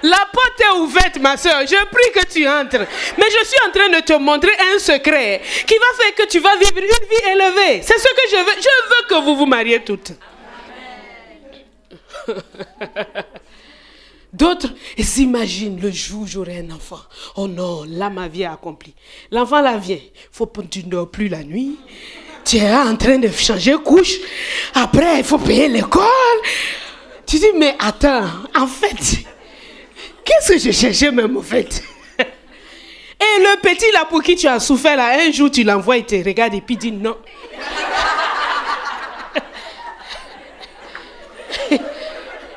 S1: La porte est ouverte, ma soeur. Je prie que tu entres. Mais je suis en train de te montrer un secret qui va faire que tu vas vivre une vie élevée. C'est ce que je veux. Je veux que vous vous mariez toutes. D'autres s'imaginent le jour où j'aurai un enfant. Oh non, là ma vie est accomplie. L'enfant là vient. Tu ne dors plus la nuit. Tu es en train de changer couche. Après, il faut payer l'école. Tu dis, mais attends, en fait, qu'est-ce que je cherchais même au fait? Et le petit là pour qui tu as souffert là, un jour tu l'envoies, il te regarde et puis dit non.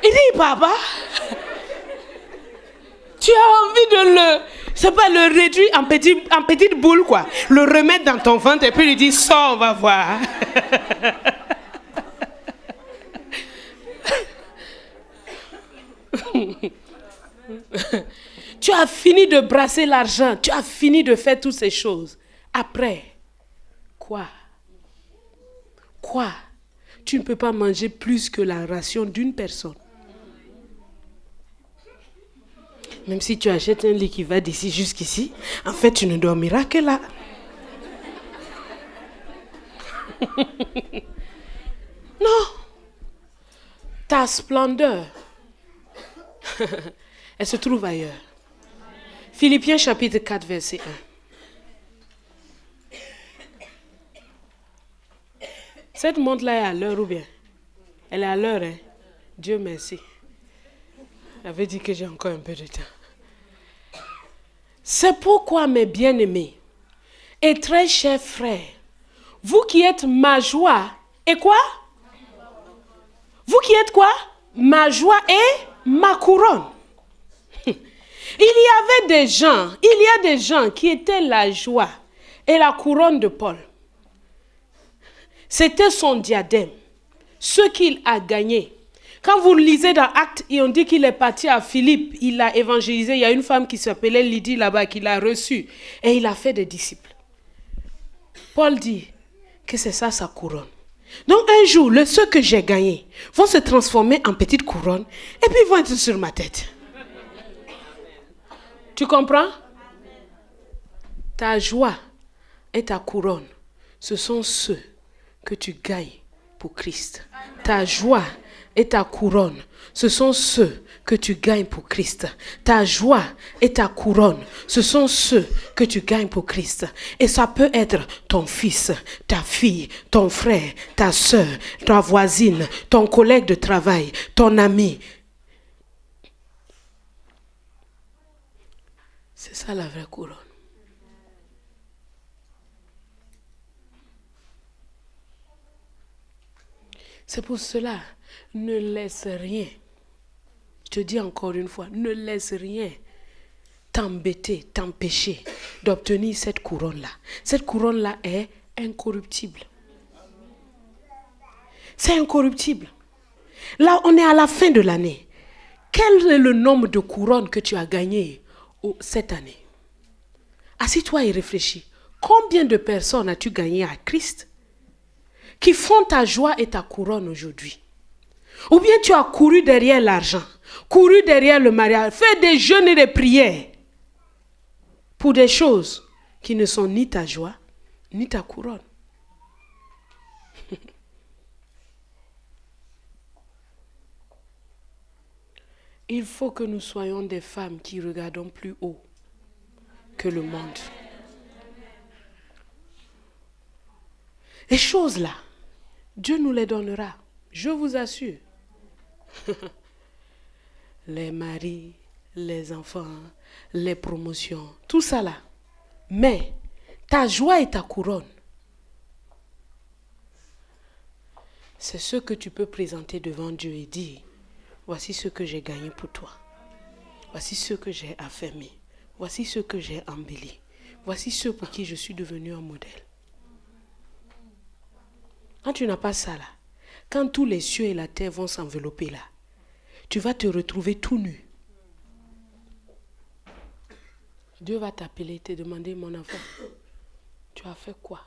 S1: Il dit, papa, tu as envie C'est pas le réduire en petite boule, quoi. Le remettre dans ton ventre et puis lui dire, sors, on va voir. Tu as fini de brasser l'argent. Tu as fini de faire toutes ces choses. Après, quoi? Quoi? Tu ne peux pas manger plus que la ration d'une personne. Même si tu achètes un lit qui va d'ici jusqu'ici, en fait, tu ne dormiras que là. Non. Ta splendeur, elle se trouve ailleurs. Philippiens chapitre 4, verset 1. Cette montre-là est à l'heure ou bien? Elle est à l'heure, hein? Dieu merci. J'avais dit que j'ai encore un peu de temps. C'est pourquoi, mes bien-aimés et très chers frères, vous qui êtes ma joie, et quoi? Vous qui êtes quoi? Ma joie et ma couronne. Il y a des gens qui étaient la joie et la couronne de Paul. C'était son diadème, ce qu'il a gagné. Quand vous lisez dans Actes, et on dit qu'il est parti à Philippe, il a évangélisé, il y a une femme qui s'appelait Lydie là-bas, qui l'a reçu, et il a fait des disciples. Paul dit que c'est ça sa couronne. Donc un jour, ceux que j'ai gagnés vont se transformer en petites couronnes, et puis ils vont être sur ma tête. Tu comprends? Ta joie et ta couronne, ce sont ceux que tu gagnes pour Christ. Ta joie et ta couronne, ce sont ceux que tu gagnes pour Christ. Ta joie et ta couronne, ce sont ceux que tu gagnes pour Christ. Et ça peut être ton fils, ta fille, ton frère, ta soeur, ta voisine, ton collègue de travail, ton ami. C'est ça la vraie couronne. C'est pour cela, ne laisse rien. Je te dis encore une fois, ne laisse rien t'embêter, t'empêcher d'obtenir cette couronne-là. Cette couronne-là est incorruptible. C'est incorruptible. Là, on est à la fin de l'année. Quel est le nombre de couronnes que tu as gagnées cette année? Assis-toi et réfléchis. Combien de personnes as-tu gagné à Christ qui font ta joie et ta couronne aujourd'hui? Ou bien tu as couru derrière l'argent, couru derrière le mariage, fait des jeûnes et des prières pour des choses qui ne sont ni ta joie, ni ta couronne. Il faut que nous soyons des femmes qui regardons plus haut que le monde. Les choses là, Dieu nous les donnera, je vous assure. Les maris, les enfants, les promotions, tout ça là. Mais ta joie et ta couronne, c'est ce que tu peux présenter devant Dieu et dire, voici ce que j'ai gagné pour toi. Voici ce que j'ai affermi. Voici ce que j'ai embelli. Voici ceux pour qui je suis devenu un modèle. Quand tu n'as pas ça là, quand tous les cieux et la terre vont s'envelopper là, tu vas te retrouver tout nu. Dieu va t'appeler et te demander, mon enfant, tu as fait quoi?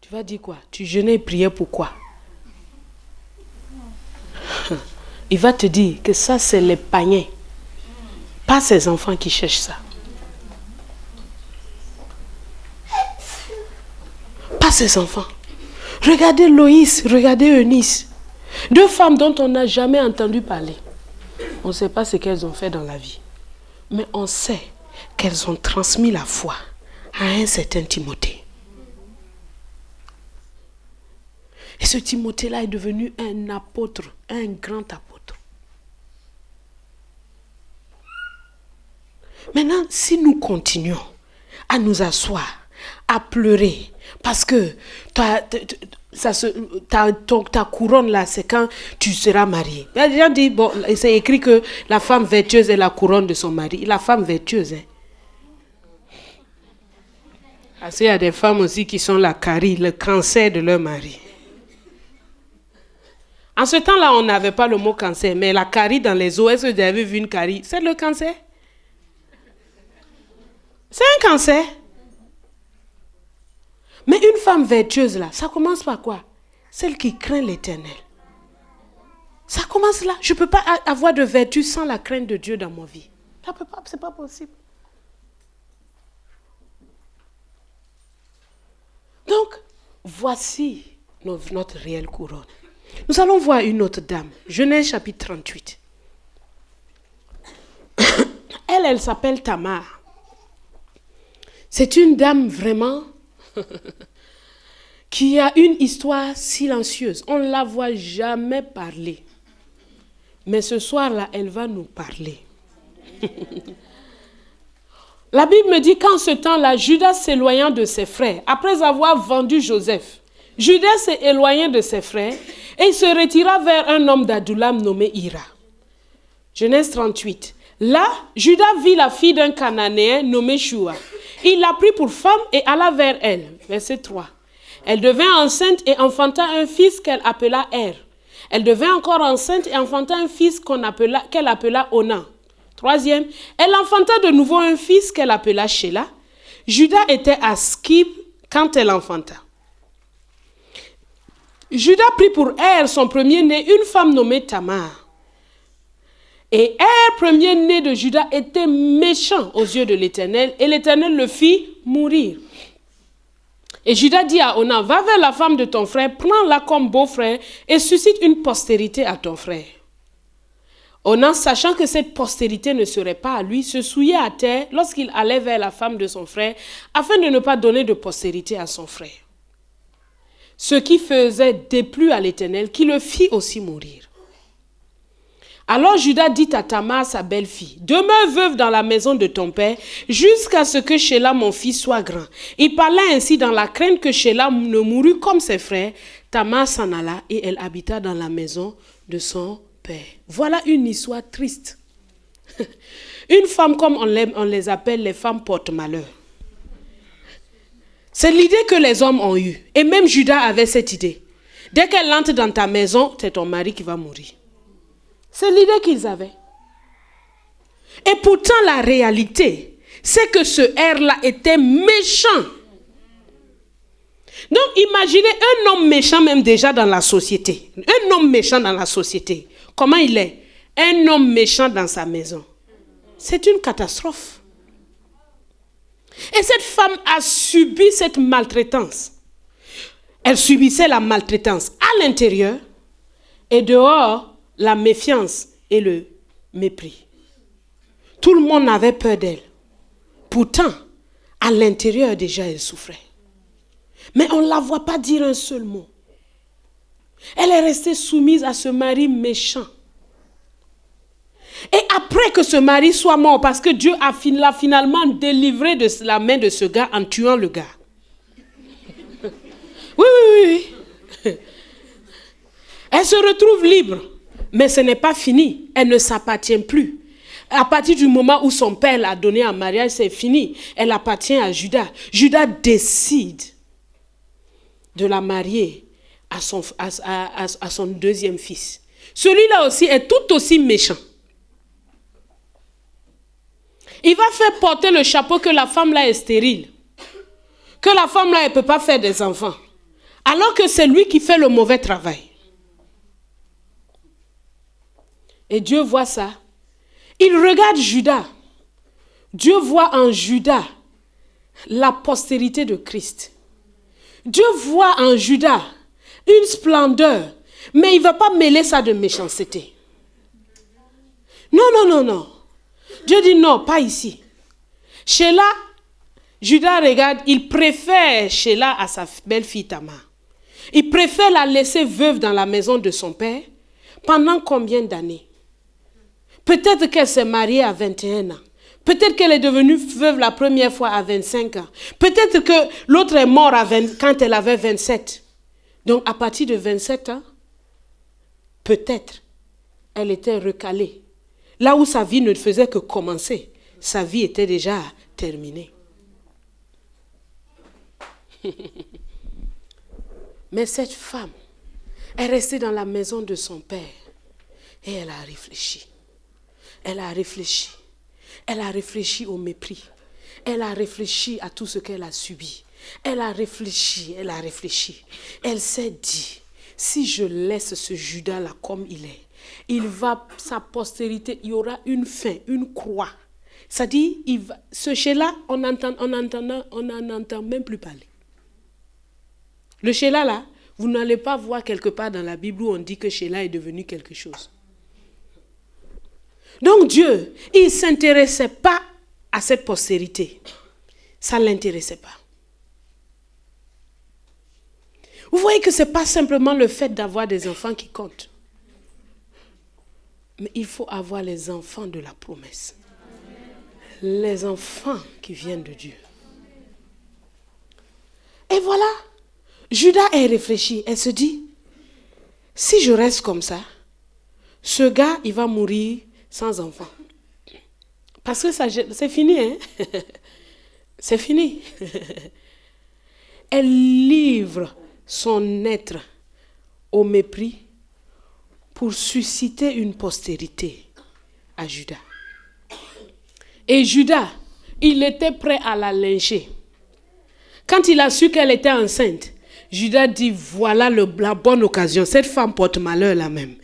S1: Tu vas dire quoi? Tu jeûnais et priais pour quoi? Il va te dire que ça c'est les païens, pas ses enfants qui cherchent ça. Pas ses enfants. Regardez Loïs, regardez Eunice. Deux femmes dont on n'a jamais entendu parler. On ne sait pas ce qu'elles ont fait dans la vie. Mais on sait qu'elles ont transmis la foi à un certain Timothée. Et ce Timothée-là est devenu un apôtre, un grand apôtre. Maintenant, si nous continuons à nous asseoir, à pleurer, Parce que ta couronne là, c'est quand tu seras marié. Les gens disent, bon, c'est écrit que la femme vertueuse est la couronne de son mari. La femme vertueuse, hein. Parce qu'il y a des femmes aussi qui sont la carie, le cancer de leur mari. En ce temps-là, on n'avait pas le mot cancer, mais la carie dans les os, est-ce que vous avez vu une carie? C'est le cancer. C'est un cancer. Mais une femme vertueuse, là, ça commence par quoi? Celle qui craint l'Éternel. Ça commence là. Je ne peux pas avoir de vertu sans la crainte de Dieu dans ma vie. Ça peut pas, c'est pas possible. Donc, voici notre réelle couronne. Nous allons voir une autre dame. Genèse chapitre 38. Elle s'appelle Tamar. C'est une dame vraiment qui a une histoire silencieuse. On ne la voit jamais parler. Mais ce soir-là, elle va nous parler. La Bible me dit qu'en ce temps-là, Judas s'éloignant de ses frères, après avoir vendu Joseph, Judas s'est éloigné de ses frères et il se retira vers un homme d'Adullam nommé Hira. Genèse 38. Là, Judas vit la fille d'un Cananéen nommé Shua. Il l'a prit pour femme et alla vers elle. Verset 3. Elle devint enceinte et enfanta un fils qu'elle appela Er. Elle devint encore enceinte et enfanta un fils qu'elle appela Onan. Troisième, elle enfanta de nouveau un fils qu'elle appela Shelah. Judas était à Skib quand elle enfanta. Judas prit pour Er, son premier-né, une femme nommée Tamar. Et Er, premier-né de Judas, était méchant aux yeux de l'Éternel, et l'Éternel le fit mourir. Et Judas dit à Onan, va vers la femme de ton frère, prends-la comme beau-frère, et suscite une postérité à ton frère. Onan, sachant que cette postérité ne serait pas à lui, se souillait à terre lorsqu'il allait vers la femme de son frère, afin de ne pas donner de postérité à son frère. Ce qui faisait déplu à l'Éternel, qui le fit aussi mourir. Alors Judas dit à Tamar, sa belle-fille, demeure veuve dans la maison de ton père, jusqu'à ce que Shelah, mon fils, soit grand. Il parla ainsi dans la crainte que Shelah ne mourût comme ses frères. Tamar s'en alla et elle habita dans la maison de son père. Voilà une histoire triste. Une femme comme on les appelle les femmes porte-malheur. C'est l'idée que les hommes ont eue. Et même Judas avait cette idée. Dès qu'elle entre dans ta maison, c'est ton mari qui va mourir. C'est l'idée qu'ils avaient. Et pourtant, la réalité, c'est que ce R-là était méchant. Donc, imaginez un homme méchant même déjà dans la société. Un homme méchant dans la société. Comment il est? Un homme méchant dans sa maison. C'est une catastrophe. Et cette femme a subi cette maltraitance. Elle subissait la maltraitance à l'intérieur et dehors, la méfiance et le mépris. Tout le monde avait peur d'elle. Pourtant, à l'intérieur déjà, elle souffrait. Mais on ne la voit pas dire un seul mot. Elle est restée soumise à ce mari méchant. Et après que ce mari soit mort, parce que Dieu l'a finalement délivré de la main de ce gars en tuant le gars. Oui. Elle se retrouve libre. Mais ce n'est pas fini. Elle ne s'appartient plus. À partir du moment où son père l'a donnée en mariage, c'est fini. Elle appartient à Judas. Judas décide de la marier à son deuxième fils. Celui-là aussi est tout aussi méchant. Il va faire porter le chapeau que la femme-là est stérile. Que la femme-là, elle ne peut pas faire des enfants. Alors que c'est lui qui fait le mauvais travail. Et Dieu voit ça. Il regarde Judas. Dieu voit en Judas la postérité de Christ. Dieu voit en Judas une splendeur. Mais il ne va pas mêler ça de méchanceté. Non. Dieu dit non, pas ici. Shelah, Judas regarde, il préfère Shelah à sa belle-fille Tamar. Il préfère la laisser veuve dans la maison de son père. Pendant combien d'années? Peut-être qu'elle s'est mariée à 21 ans. Peut-être qu'elle est devenue veuve la première fois à 25 ans. Peut-être que l'autre est mort quand elle avait 27. Donc à partir de 27 ans, peut-être, elle était recalée. Là où sa vie ne faisait que commencer, sa vie était déjà terminée. Mais cette femme est restée dans la maison de son père et elle a réfléchi. Elle a réfléchi. Elle a réfléchi au mépris. Elle a réfléchi à tout ce qu'elle a subi. Elle a réfléchi, elle a réfléchi. Elle s'est dit, si je laisse ce Judas-là comme il est, sa postérité, il y aura une fin, une croix. C'est-à-dire, ce Sheila, on n'en entend même plus parler. Le Sheila là, vous n'allez pas voir quelque part dans la Bible où on dit que Sheila est devenu quelque chose. Donc Dieu, il ne s'intéressait pas à cette postérité. Ça ne l'intéressait pas. Vous voyez que ce n'est pas simplement le fait d'avoir des enfants qui compte. Mais il faut avoir les enfants de la promesse. Les enfants qui viennent de Dieu. Et voilà, Judas est réfléchi. Elle se dit, si je reste comme ça, ce gars, il va mourir sans enfant. Parce que ça, c'est fini, hein? C'est fini. Elle livre son être au mépris pour susciter une postérité à Judas. Et Judas, il était prêt à la lyncher. Quand il a su qu'elle était enceinte, Judas dit, voilà la bonne occasion. Cette femme porte malheur là même.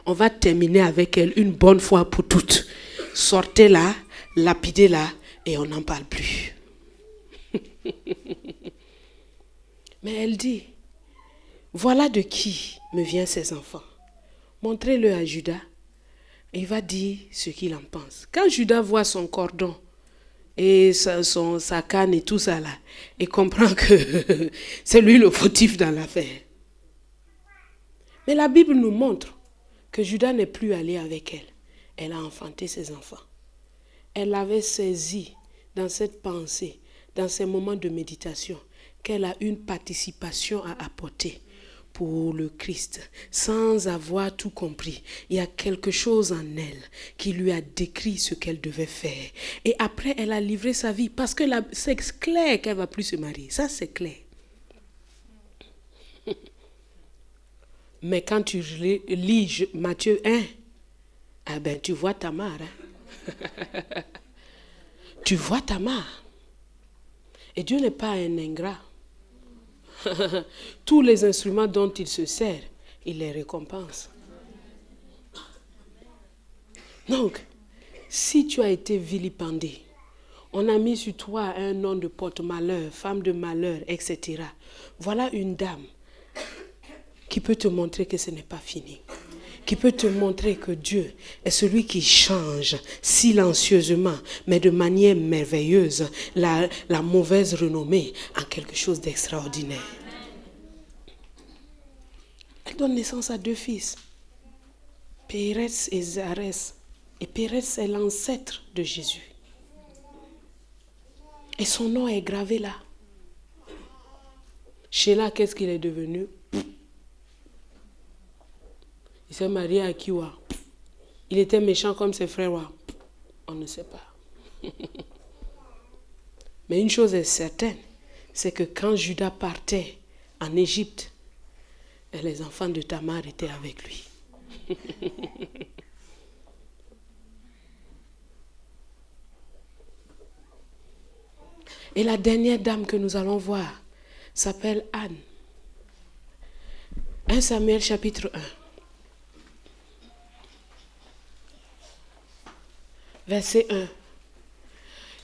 S1: On va terminer avec elle une bonne fois pour toutes. Sortez-la, lapidez-la et on n'en parle plus. Mais elle dit, voilà de qui me viennent ces enfants. Montrez-le à Judas. Il va dire ce qu'il en pense. Quand Judas voit son cordon et sa canne et tout ça là, il comprend que c'est lui le fautif dans l'affaire. Mais la Bible nous montre que Judas n'est plus allé avec elle. Elle a enfanté ses enfants. Elle avait saisi dans cette pensée, dans ces moments de méditation, qu'elle a une participation à apporter pour le Christ, sans avoir tout compris. Il y a quelque chose en elle qui lui a décrit ce qu'elle devait faire. Et après, elle a livré sa vie, parce que c'est clair qu'elle ne va plus se marier. Ça, c'est clair. Mais quand tu lis Matthieu 1, ah ben, tu vois Tamar. Hein? Tu vois Tamar. Et Dieu n'est pas un ingrat. Tous les instruments dont il se sert, il les récompense. Donc, si tu as été vilipendé, on a mis sur toi un nom de porte-malheur, femme de malheur, etc. Voilà une dame qui peut te montrer que ce n'est pas fini. Qui peut te montrer que Dieu est celui qui change silencieusement, mais de manière merveilleuse, la mauvaise renommée en quelque chose d'extraordinaire. Elle donne naissance à 2 fils, Pérez et Zarès. Et Pérez est l'ancêtre de Jésus. Et son nom est gravé là. Sheila, qu'est-ce qu'il est devenu? Il s'est marié à Kiwa. Il était méchant comme ses frères. On ne sait pas. Mais une chose est certaine, c'est que quand Judas partait en Égypte, les enfants de Tamar étaient avec lui. Et la dernière dame que nous allons voir s'appelle Anne. 1 Samuel chapitre 1. Verset 1.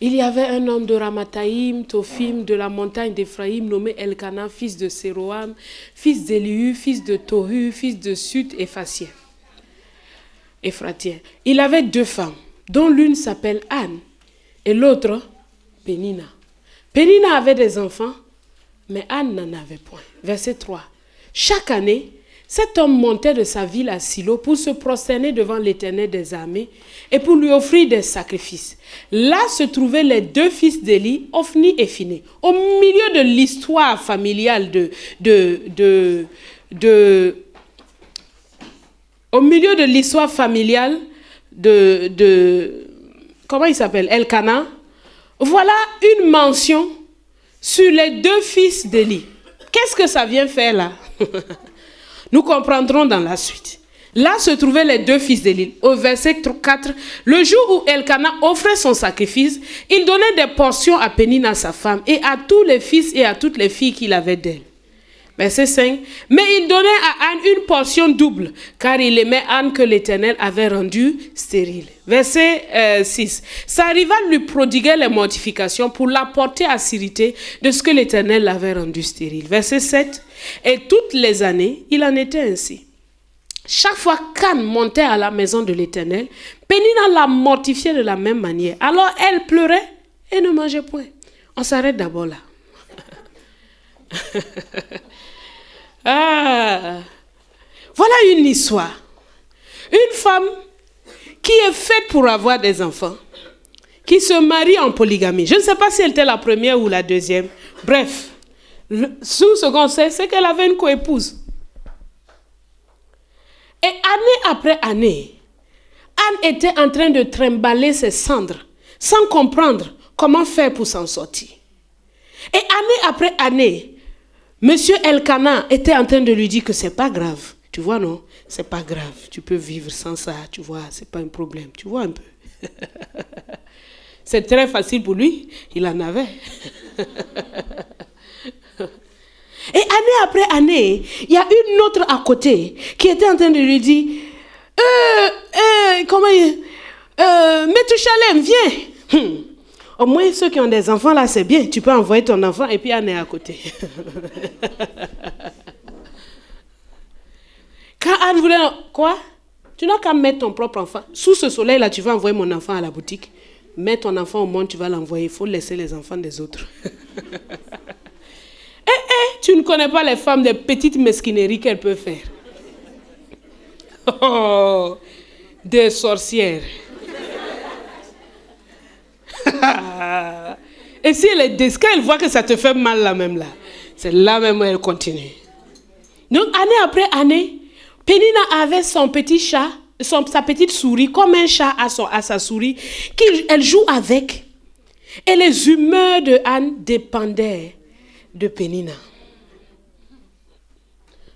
S1: Il y avait un homme de Ramathaïm, Tophim, de la montagne d'Éphraïm, nommé Elkana, fils de Séroam, fils d'Élihu, fils de Tohu, fils de Sut et Ephratien. Il avait 2 femmes, dont l'une s'appelle Anne et l'autre Pénina. Pénina avait des enfants, mais Anne n'en avait point. Verset 3. Chaque année, Cet homme montait de sa ville à Silo pour se prosterner devant l'Éternel des armées et pour lui offrir des sacrifices. Là se trouvaient les deux fils d'Élie, Ophni et Phiné. Au milieu de l'histoire familiale comment il s'appelle, Elkana, voilà une mention sur les deux fils d'Élie. Qu'est-ce que ça vient faire là? Nous comprendrons dans la suite. Là se trouvaient les deux fils d'Élie. Au verset 4, le jour où Elkana offrait son sacrifice, il donnait des portions à Pénina, sa femme, et à tous les fils et à toutes les filles qu'il avait d'elle. Verset 5, mais il donnait à Anne une portion double, car il aimait Anne que l'Éternel avait rendue stérile. Verset 6, sa rivale lui prodiguait les mortifications pour la porter à s'irriter de ce que l'Éternel l'avait rendue stérile. Verset 7, et toutes les années, il en était ainsi. Chaque fois qu'Anne montait à la maison de l'Éternel, Pénina la mortifiait de la même manière. Alors elle pleurait et ne mangeait point. On s'arrête d'abord là. Voilà une histoire. Une femme qui est faite pour avoir des enfants, qui se marie en polygamie. Je ne sais pas si elle était la première ou la deuxième. Bref, sous ce qu'on sait, c'est qu'elle avait une coépouse. Et année après année, Anne était en train de trimballer ses cendres sans comprendre comment faire pour s'en sortir. Et année après année, Monsieur Elkana était en train de lui dire que c'est pas grave. Tu vois, non? C'est pas grave. Tu peux vivre sans ça. Tu vois, c'est pas un problème. Tu vois un peu. C'est très facile pour lui. Il en avait. Et année après année, il y a une autre à côté qui était en train de lui dire Méthusalem, viens. Au moins, ceux qui ont des enfants là, c'est bien. Tu peux envoyer ton enfant et puis Anne est à côté. Quand Anne voulait... Quoi? Tu n'as qu'à mettre ton propre enfant. Sous ce soleil-là, tu vas envoyer mon enfant à la boutique. Mets ton enfant au monde, tu vas l'envoyer. Il faut laisser les enfants des autres. Tu ne connais pas les femmes des petites mesquineries qu'elles peuvent faire. Oh, des sorcières. Et si elle est quand elle voit que ça te fait mal là même là, c'est là même où elle continue. Donc année après année, Pénina avait son petit chat, sa petite souris, comme un chat à sa souris, qu'elle joue avec. Et les humeurs de Anne dépendaient de Pénina.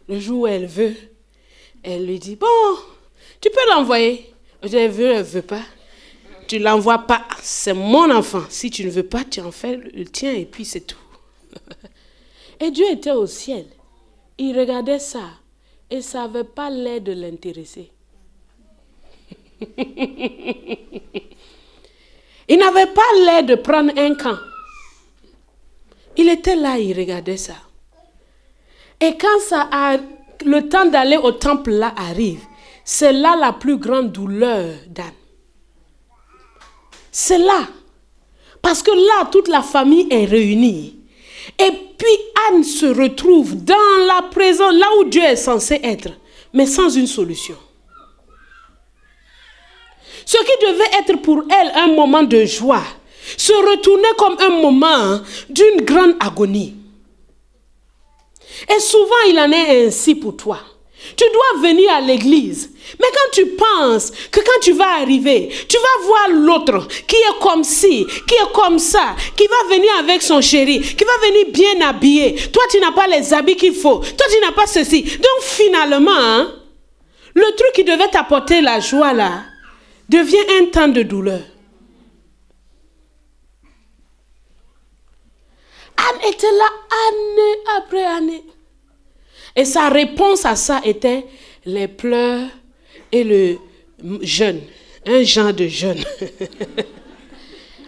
S1: Le jour où elle veut, elle lui dit, bon, tu peux l'envoyer. Elle veut pas. Tu ne l'envoies pas, c'est mon enfant. Si tu ne veux pas, tu en fais le tien et puis c'est tout. Et Dieu était au ciel. Il regardait ça et ça n'avait pas l'air de l'intéresser. Il n'avait pas l'air de prendre un camp. Il était là, il regardait ça. Et quand le temps d'aller au temple là arrive, c'est là la plus grande douleur d'Anne. C'est là. Parce que là, toute la famille est réunie. Et puis Anne se retrouve dans la présence, là où Dieu est censé être, mais sans une solution. Ce qui devait être pour elle un moment de joie, se retournait comme un moment d'une grande agonie. Et souvent, il en est ainsi pour toi. Tu dois venir à l'église. Mais quand tu penses que quand tu vas arriver, tu vas voir l'autre qui est comme ci, qui est comme ça, qui va venir avec son chéri, qui va venir bien habillé. Toi, tu n'as pas les habits qu'il faut. Toi, tu n'as pas ceci. Donc, finalement, le truc qui devait t'apporter la joie là, devient un temps de douleur. Anne était là année après année. Et sa réponse à ça était les pleurs et le jeûne. Un genre de jeûne.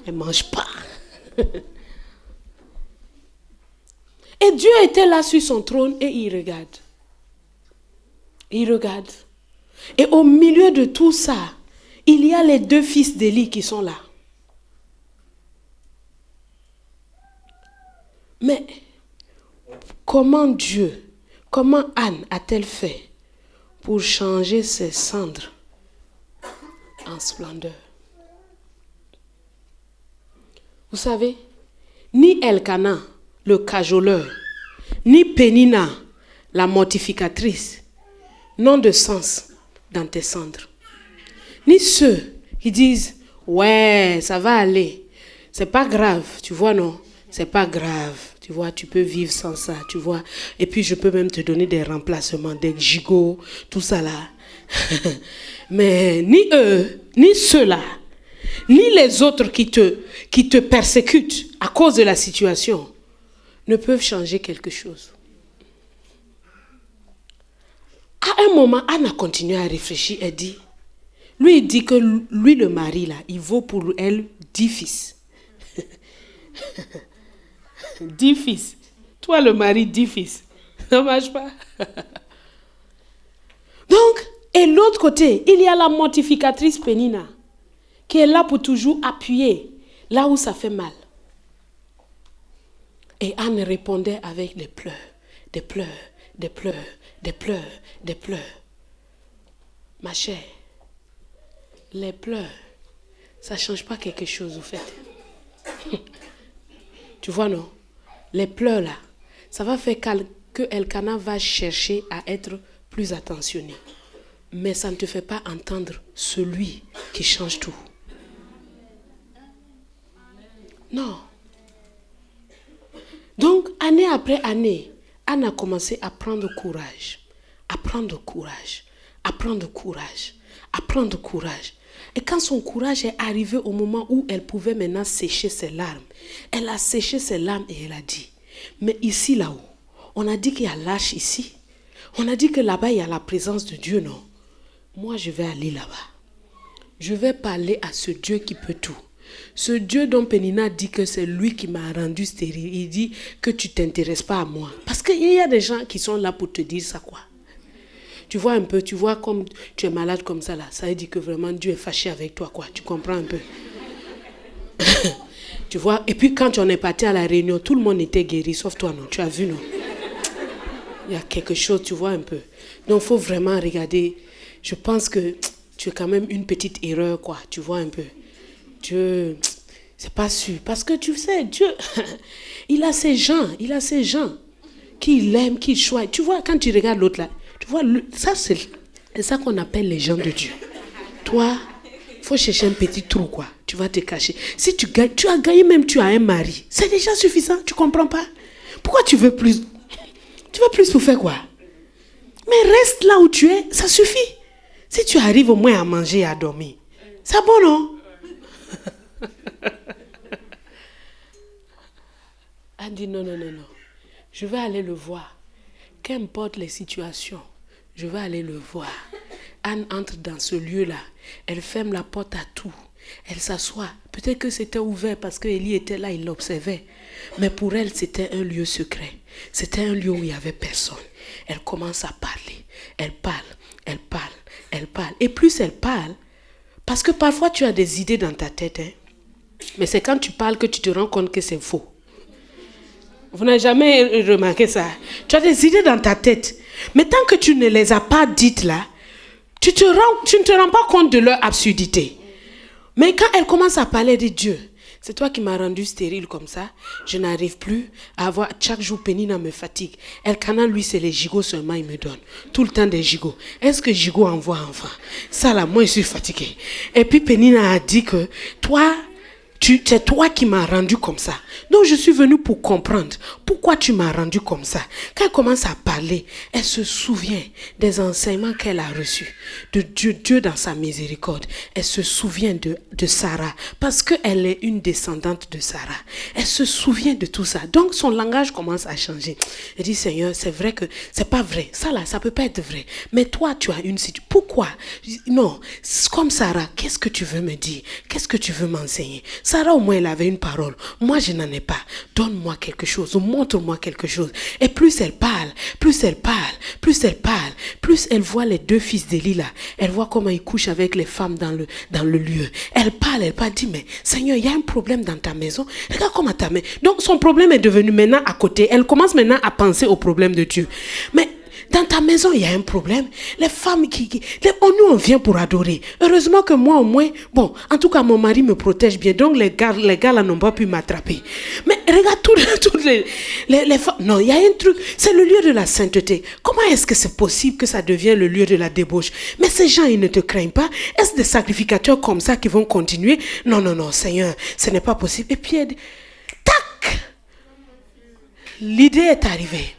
S1: Elle ne mange pas. Et Dieu était là sur son trône et il regarde. Il regarde. Et au milieu de tout ça, il y a les deux fils d'Élie qui sont là. Mais comment Anne a-t-elle fait pour changer ses cendres en splendeur. Vous savez, ni Elkana, le cajoleur, ni Pénina, la mortificatrice, n'ont de sens dans tes cendres. Ni ceux qui disent, ouais, ça va aller. C'est pas grave, tu vois, non? C'est pas grave. Tu vois, tu peux vivre sans ça, tu vois. Et puis, je peux même te donner des remplacements, des gigots, tout ça là. Mais ni eux, ni ceux-là, ni les autres qui te persécutent à cause de la situation ne peuvent changer quelque chose. À un moment, Anne a continué à réfléchir et dit, lui, il dit que lui, le mari, là, il vaut pour elle 10 fils. 10 fils. Toi, le mari, 10 fils. Ça ne marche pas. Donc, et l'autre côté, il y a la mortificatrice Pénina, qui est là pour toujours appuyer là où ça fait mal. Et Anne répondait avec des pleurs, des pleurs, des pleurs, des pleurs, des pleurs. Ma chère, les pleurs, ça ne change pas quelque chose au fait. Tu vois, non? Les pleurs là, ça va faire que Elkana va chercher à être plus attentionné. Mais ça ne te fait pas entendre celui qui change tout. Non. Donc, année après année, Anne a commencé à prendre courage. À prendre courage. À prendre courage. À prendre courage. Et quand son courage est arrivé au moment où elle pouvait maintenant sécher ses larmes, elle a séché ses larmes et elle a dit, mais ici, là-haut, on a dit qu'il y a l'âge ici. On a dit que là-bas, il y a la présence de Dieu, non? Moi, je vais aller là-bas. Je vais parler à ce Dieu qui peut tout. Ce Dieu dont Pénina dit que c'est lui qui m'a rendu stérile. Il dit que tu ne t'intéresses pas à moi. Parce qu'il y a des gens qui sont là pour te dire ça, quoi. Tu vois un peu, tu vois comme tu es malade comme ça, là. Ça veut dire que vraiment Dieu est fâché avec toi, quoi. Tu comprends un peu? Tu vois? Et puis quand on est parti à la réunion, tout le monde était guéri, sauf toi, non? Tu as vu, non? Il y a quelque chose, tu vois un peu. Donc, il faut vraiment regarder. Je pense que tu as quand même une petite erreur, quoi. Tu vois un peu. Dieu, c'est pas sûr. Parce que tu sais, Dieu, il a ces gens qui l'aiment, qui choisissent. Tu vois, quand tu regardes l'autre là, tu vois, ça c'est ça qu'on appelle les gens de Dieu. Toi, il faut chercher un petit trou, quoi. Tu vas te cacher. Si tu gagnes, tu as gagné même, tu as un mari. C'est déjà suffisant, tu comprends pas? Pourquoi tu veux plus? Tu veux plus pour faire quoi? Mais reste là où tu es, ça suffit. Si tu arrives au moins à manger et à dormir, c'est bon, non? Elle dit non. Je vais aller le voir. Qu'importe les situations, je vais aller le voir. Anne entre dans ce lieu-là. Elle ferme la porte à tout. Elle s'assoit. Peut-être que c'était ouvert parce qu'Élie était là, il l'observait. Mais pour elle, c'était un lieu secret. C'était un lieu où il n'y avait personne. Elle commence à parler. Elle parle. Et plus elle parle, parce que parfois tu as des idées dans ta tête, hein, mais c'est quand tu parles que tu te rends compte que c'est faux. Vous n'avez jamais remarqué ça? Tu as des idées dans ta tête, mais tant que tu ne les as pas dites là, tu ne te rends pas compte de leur absurdité. Mais quand elle commence à parler de Dieu, c'est toi qui m'as rendu stérile comme ça. Je n'arrive plus à avoir... Chaque jour, Pénina me fatigue. Elkana, lui, c'est les gigots seulement, il me donne. Tout le temps des gigots. Est-ce que gigot envoie enfant? Ça là, moi, je suis fatiguée. Et puis, Pénina a dit que toi... C'est toi qui m'as rendu comme ça. Donc je suis venue pour comprendre pourquoi tu m'as rendu comme ça. Quand elle commence à parler, elle se souvient des enseignements qu'elle a reçus. De Dieu dans sa miséricorde. Elle se souvient de Sarah. Parce qu'elle est une descendante de Sarah. Elle se souvient de tout ça. Donc son langage commence à changer. Elle dit, Seigneur, c'est vrai que c'est pas vrai. Ça là, ça peut pas être vrai. Mais toi, tu as une situation. Pourquoi? Non, comme Sarah, qu'est-ce que tu veux me dire? Qu'est-ce que tu veux m'enseigner? Sarah, au moins, elle avait une parole. Moi, je n'en ai pas. Donne-moi quelque chose. Montre-moi quelque chose. Et plus elle parle, plus elle voit les deux fils d'Élie là. Elle voit comment ils couchent avec les femmes dans le lieu. Elle parle, dit, mais Seigneur, il y a un problème dans ta maison. Regarde comment ta maison. Donc, son problème est devenu maintenant à côté. Elle commence maintenant à penser au problème de Dieu. Mais Dans ta maison, il y a un problème. Les femmes nous, on vient pour adorer. Heureusement que moi, au moins, bon, en tout cas, mon mari me protège bien. Donc, les gars là, n'ont pas pu m'attraper. Mais regarde toutes les femmes. Non, il y a un truc. C'est le lieu de la sainteté. Comment est-ce que c'est possible que ça devienne le lieu de la débauche? Mais ces gens, ils ne te craignent pas. Est-ce des sacrificateurs comme ça qui vont continuer? Non, non, non, Seigneur, ce n'est pas possible. Et puis, tac! L'idée est arrivée.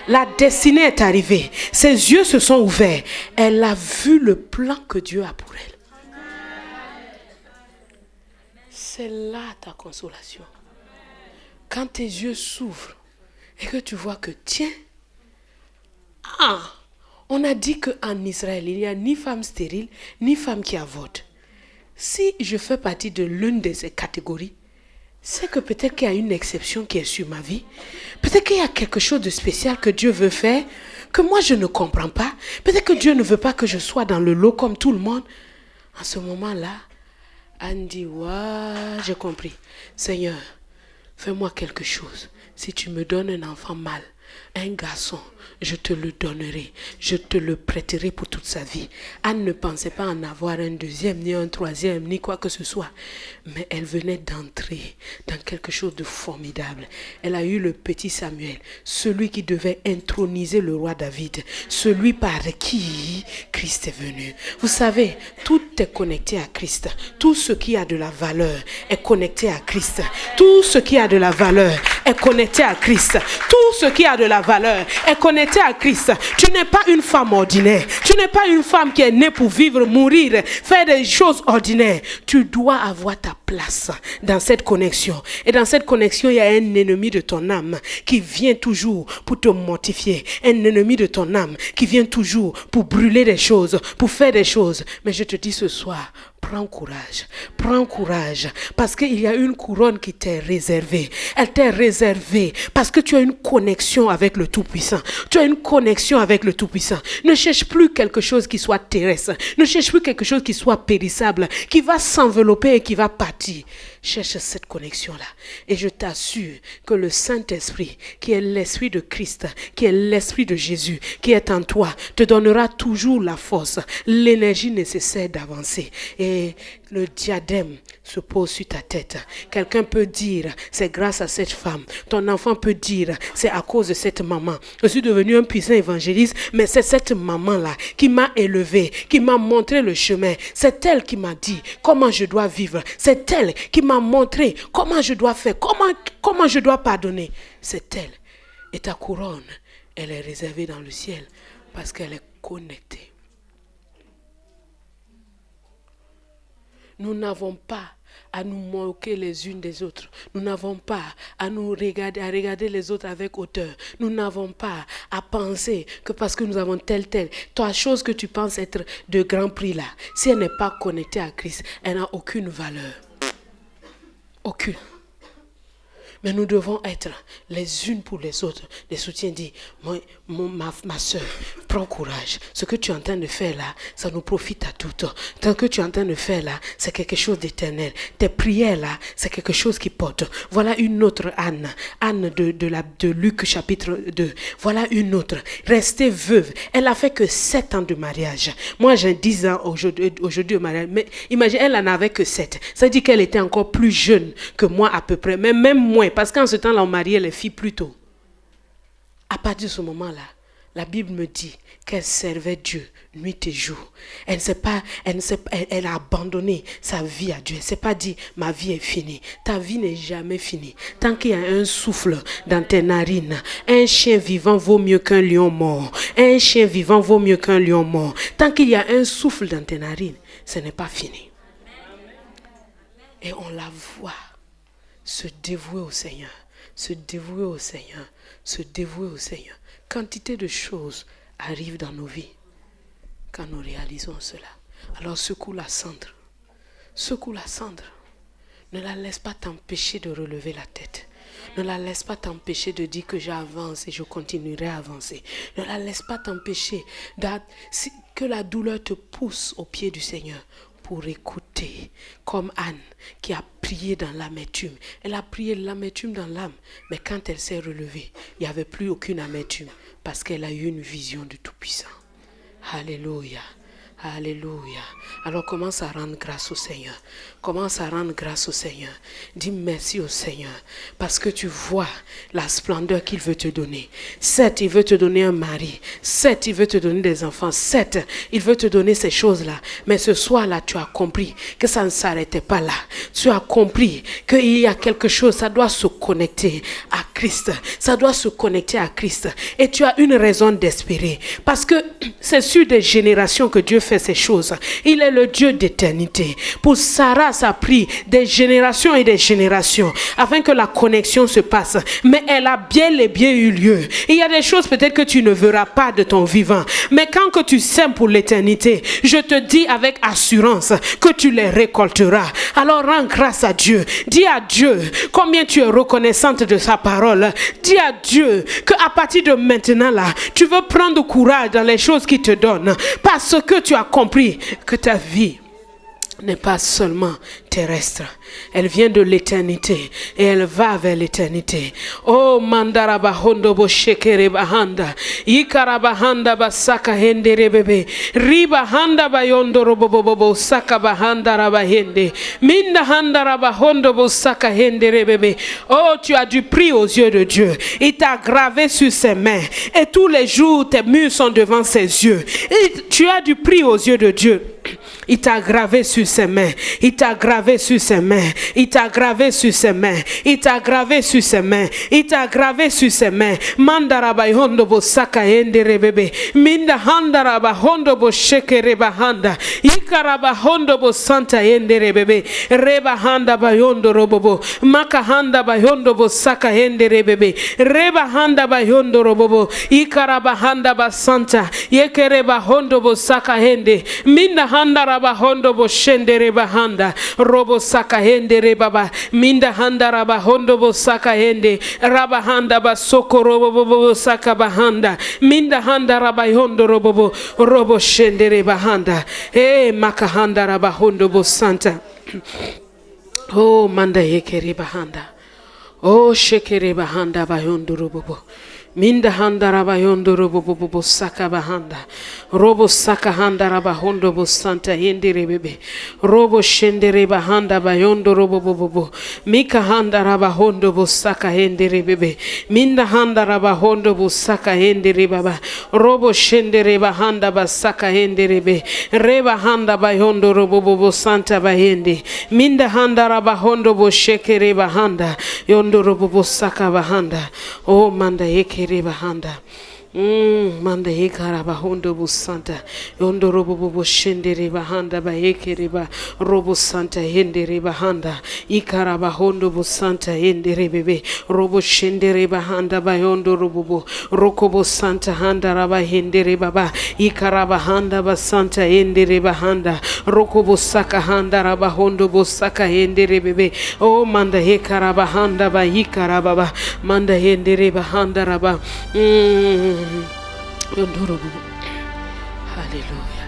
S1: La destinée est arrivée. Ses yeux se sont ouverts. Elle a vu le plan que Dieu a pour elle. C'est là ta consolation. Quand tes yeux s'ouvrent et que tu vois que tiens, on a dit qu'en Israël, il n'y a ni femme stérile, ni femme qui avorte. Si je fais partie de l'une de ces catégories, c'est que peut-être qu'il y a une exception qui est sur ma vie. Peut-être qu'il y a quelque chose de spécial que Dieu veut faire, que moi je ne comprends pas. Peut-être que Dieu ne veut pas que je sois dans le lot comme tout le monde. En ce moment-là, Anne dit, ouais, j'ai compris. Seigneur, fais-moi quelque chose. Si tu me donnes un enfant mâle, un garçon, je te le donnerai. Je te le prêterai pour toute sa vie. Anne ne pensait pas en avoir un deuxième, ni un troisième, ni quoi que ce soit. Mais elle venait d'entrer dans quelque chose de formidable. Elle a eu le petit Samuel, celui qui devait introniser le roi David, celui par qui Christ est venu. Vous savez, tout est connecté à Christ. Tout ce qui a de la valeur est connecté à Christ. Tout ce qui a de la valeur est connecté à Christ. Tout ce qui a de la valeur est connecté à Christ. Tu n'es pas une femme ordinaire. Tu n'es pas une femme qui est née pour vivre, mourir, faire des choses ordinaires. Tu dois avoir ta place dans cette connexion. Et dans cette connexion, il y a un ennemi de ton âme qui vient toujours pour te mortifier. Un ennemi de ton âme qui vient toujours pour brûler des choses, pour faire des choses. Mais je te dis ce soir, prends courage, parce qu'il y a une couronne qui t'est réservée. Elle t'est réservée parce que tu as une connexion avec le Tout-Puissant. Tu as une connexion avec le Tout-Puissant. Ne cherche plus quelque chose qui soit terrestre. Ne cherche plus quelque chose qui soit périssable, qui va s'envelopper et qui va partir. Cherche cette connexion-là. Et je t'assure que le Saint-Esprit, qui est l'Esprit de Christ, qui est l'Esprit de Jésus, qui est en toi, te donnera toujours la force, l'énergie nécessaire d'avancer. Et le diadème se pose sur ta tête. Quelqu'un peut dire, c'est grâce à cette femme. Ton enfant peut dire, c'est à cause de cette maman. Je suis devenu un puissant évangéliste, mais c'est cette maman-là qui m'a élevé, qui m'a montré le chemin. C'est elle qui m'a dit comment je dois vivre. C'est elle qui m'a montré comment je dois faire, comment je dois pardonner. C'est elle. Et ta couronne, elle est réservée dans le ciel parce qu'elle est connectée. Nous n'avons pas à nous moquer les unes des autres. Nous n'avons pas à regarder les autres avec hauteur. Nous n'avons pas à penser que parce que nous avons tel. Toi, chose que tu penses être de grand prix là, si elle n'est pas connectée à Christ, elle n'a aucune valeur. Aucune. Mais nous devons être les unes pour les autres. Les soutiens disent, ma soeur, prends courage. Ce que tu es en train de faire là, ça nous profite à tout temps. Ce que tu es en train de faire là, c'est quelque chose d'éternel. Tes prières là, c'est quelque chose qui porte. Voilà une autre Anne. Anne de Luc chapitre 2. Voilà une autre. Restée veuve. Elle a fait que 7 ans de mariage. Moi j'ai 10 ans aujourd'hui au mariage. Mais imagine, elle en avait que 7. Ça veut dire qu'elle était encore plus jeune que moi à peu près. Mais même moins. Parce qu'en ce temps-là, on mariait les filles plus tôt. À partir de ce moment-là, la Bible me dit qu'elle servait Dieu nuit et jour. Elle a abandonné sa vie à Dieu. Elle ne s'est pas dit, ma vie est finie. Ta vie n'est jamais finie. Tant qu'il y a un souffle dans tes narines, un chien vivant vaut mieux qu'un lion mort. Un chien vivant vaut mieux qu'un lion mort. Tant qu'il y a un souffle dans tes narines, ce n'est pas fini. Et on la voit se dévouer au Seigneur, se dévouer au Seigneur, se dévouer au Seigneur. Quantité de choses arrivent dans nos vies quand nous réalisons cela. Alors secoue la cendre. Secoue la cendre. Ne la laisse pas t'empêcher de relever la tête. Ne la laisse pas t'empêcher de dire que j'avance et je continuerai à avancer. Ne la laisse pas t'empêcher que la douleur te pousse au pied du Seigneur pour écouter, comme Anne qui a prié dans l'amertume. Elle a prié l'amertume dans l'âme. Mais quand elle s'est relevée, il n'y avait plus aucune amertume parce qu'elle a eu une vision du Tout-Puissant. Alléluia. Alléluia. Alors commence à rendre grâce au Seigneur. Commence à rendre grâce au Seigneur. Dis merci au Seigneur parce que tu vois la splendeur qu'il veut te donner. Certes, il veut te donner un mari. Certes, il veut te donner des enfants. Certes, il veut te donner ces choses-là. Mais ce soir-là, tu as compris que ça ne s'arrêtait pas là. Tu as compris qu'il y a quelque chose, ça doit se connecter à Christ. Ça doit se connecter à Christ. Et tu as une raison d'espérer. Parce que c'est sur des générations que Dieu fait ces choses. Il est le Dieu d'éternité. Pour Sarah, ça a pris des générations et des générations afin que la connexion se passe. Mais elle a bien eu lieu. Il y a des choses peut-être que tu ne verras pas de ton vivant. Mais quand que tu sèmes pour l'éternité, je te dis avec assurance que tu les récolteras. Alors rends grâce à Dieu. Dis à Dieu combien tu es reconnaissante de sa parole. Dis à Dieu qu'à partir de maintenant là, tu veux prendre courage dans les choses qu'il te donne. Parce que tu as compris que ta vie n'est pas seulement terrestre. Elle vient de l'éternité et elle va vers l'éternité. Oh mandaraba hondo bo shekere bahanda ikaraba handa basaka hendere bebe riba handa bayondo robobobo saka bahanda raba hende minda handa raba hondo bo saka hendere bebe. Oh, tu as du prix aux yeux de Dieu. Il t'a gravé sur ses mains et tous les jours tes murs sont devant ses yeux. Et tu as du prix aux yeux de Dieu. Il t'a gravé sur ses mains. Il t'a gravé sur ses mains. Il t'a gravé sur ses mains. Il t'a gravé sur ses mains. Il t'a gravé sur ses mains. Mandaraba hondo bo saka endere bebe. Minda handaraba hondo bo shekere bahanda. Ikaraba hondo bo santa endere bebe. Reba handa ba yondo robobo. Maka handa ba yondo bo saka endere bebe. Reba handa ba yondo robobo. Ikaraba handa ba santa. Yekere ba hondo bo saka hende. Minda handa raba hondo bo shendere bahanda robo saka hende re baba minda handa raba hondo bo saka hende raba handa ba soko robo bo saka bahanda minda handa raba hondo robo shendere bahanda maka handa raba hondo bo santa. Oh manda yekere bahanda. Oh shekere bahanda ba hondo robo minda handa raba yondo robo saka bahanda robo saka handa raba hondo bo santa yendere bebe robo shendere bahanda ba yondo robo mika handa raba hondo bo saka yendere bebe minda handa raba hondo bo saka yendere baba robo shendere bahanda ba saka yendere be reba handa ba yondo robo santa ba yende minda handa raba hondo bo shekere bahanda yondo robo saka bahanda. Oh manda yeke bahanda manda yekara bahondo bu santa yondo robo bo shendere bahanda ba yekere ba robo santa hendere bahanda ikara bahondo bu santa hendere bebe robo shendere bahanda ba yondo robo bo rokobo santa handa raba hendere baba ikara bahanda ba santa hendere bahanda rokobo saka handa raba hondo bo saka hendere bebe. Oh manda yekara bahanda ba ikara baba manda hendere bahanda raba Alléluia.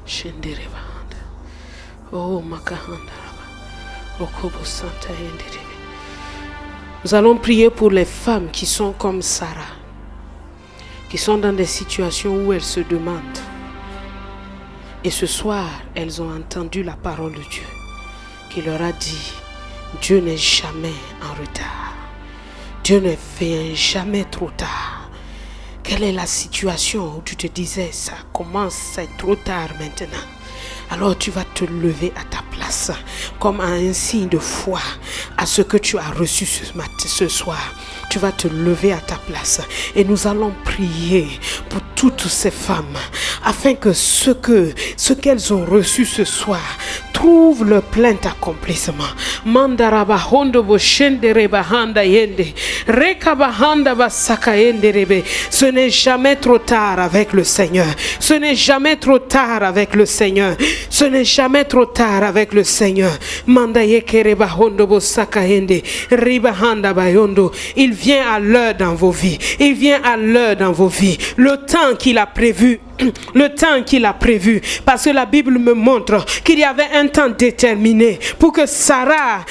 S1: Shendere bahanda. Oh makahanda raba. Rokobo santa hendere. Nous allons prier pour les femmes qui sont comme Sarah, qui sont dans des situations où elles se demandent. Et ce soir, elles ont entendu la parole de Dieu qui leur a dit: Dieu n'est jamais en retard. Dieu ne vient jamais trop tard. Quelle est la situation où tu te disais ça commence, c'est trop tard maintenant? Alors tu vas te lever à ta place comme un signe de foi à ce que tu as reçu ce soir. Tu vas te lever à ta place et nous allons prier pour toutes ces femmes afin que ce qu'elles ont reçu ce soir trouve leur plein accomplissement. Mandaraba hondo bo shendere bahanda yende rekabahanda basaka yende rebe. Ce n'est jamais trop tard avec le Seigneur. Ce n'est jamais trop tard avec le Seigneur. Ce n'est jamais trop tard avec le Seigneur. Manda yekere bahondo bo saka yende ribahanda bayondo. Il vient à l'heure dans vos vies. Il vient à l'heure dans vos vies. Le temps qu'il a prévu le temps qu'il a prévu. Parce que la Bible me montre qu'il y avait un temps déterminé pour que Sarah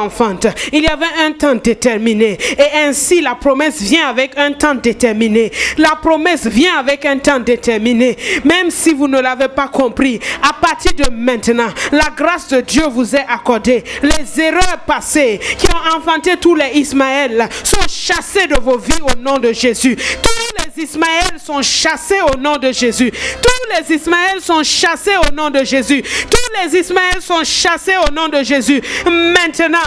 S1: enfante. Il y avait un temps déterminé. Et ainsi, la promesse vient avec un temps déterminé. La promesse vient avec un temps déterminé. Même si vous ne l'avez pas compris, à partir de maintenant, la grâce de Dieu vous est accordée. Les erreurs passées qui ont enfanté tous les Ismaël sont chassées de vos vies au nom de Jésus. Tous les Ismaël sont chassés au nom de Jésus. Tous les Ismaël sont chassés au nom de Jésus. Tous les Ismaël sont chassés au nom de Jésus. Maintenant,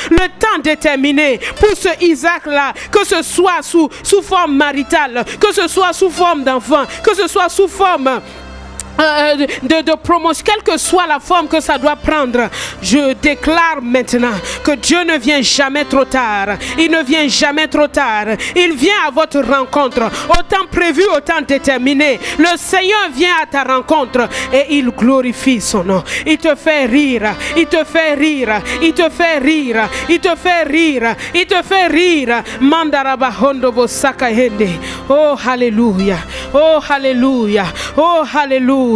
S1: le temps déterminé pour ce Isaac-là, que ce soit sous forme maritale, que ce soit sous forme d'enfant, que ce soit sous forme de promotion, quelle que soit la forme que ça doit prendre, je déclare maintenant que Dieu ne vient jamais trop tard. Il ne vient jamais trop tard. Il vient à votre rencontre au temps prévu, au temps déterminé. Le Seigneur vient à ta rencontre et il glorifie son nom. Il te fait rire, il te fait rire, il te fait rire, il te fait rire, il te fait rire. Mandaraba hondo bosaka hende. Oh hallelujah, oh hallelujah, oh hallelujah.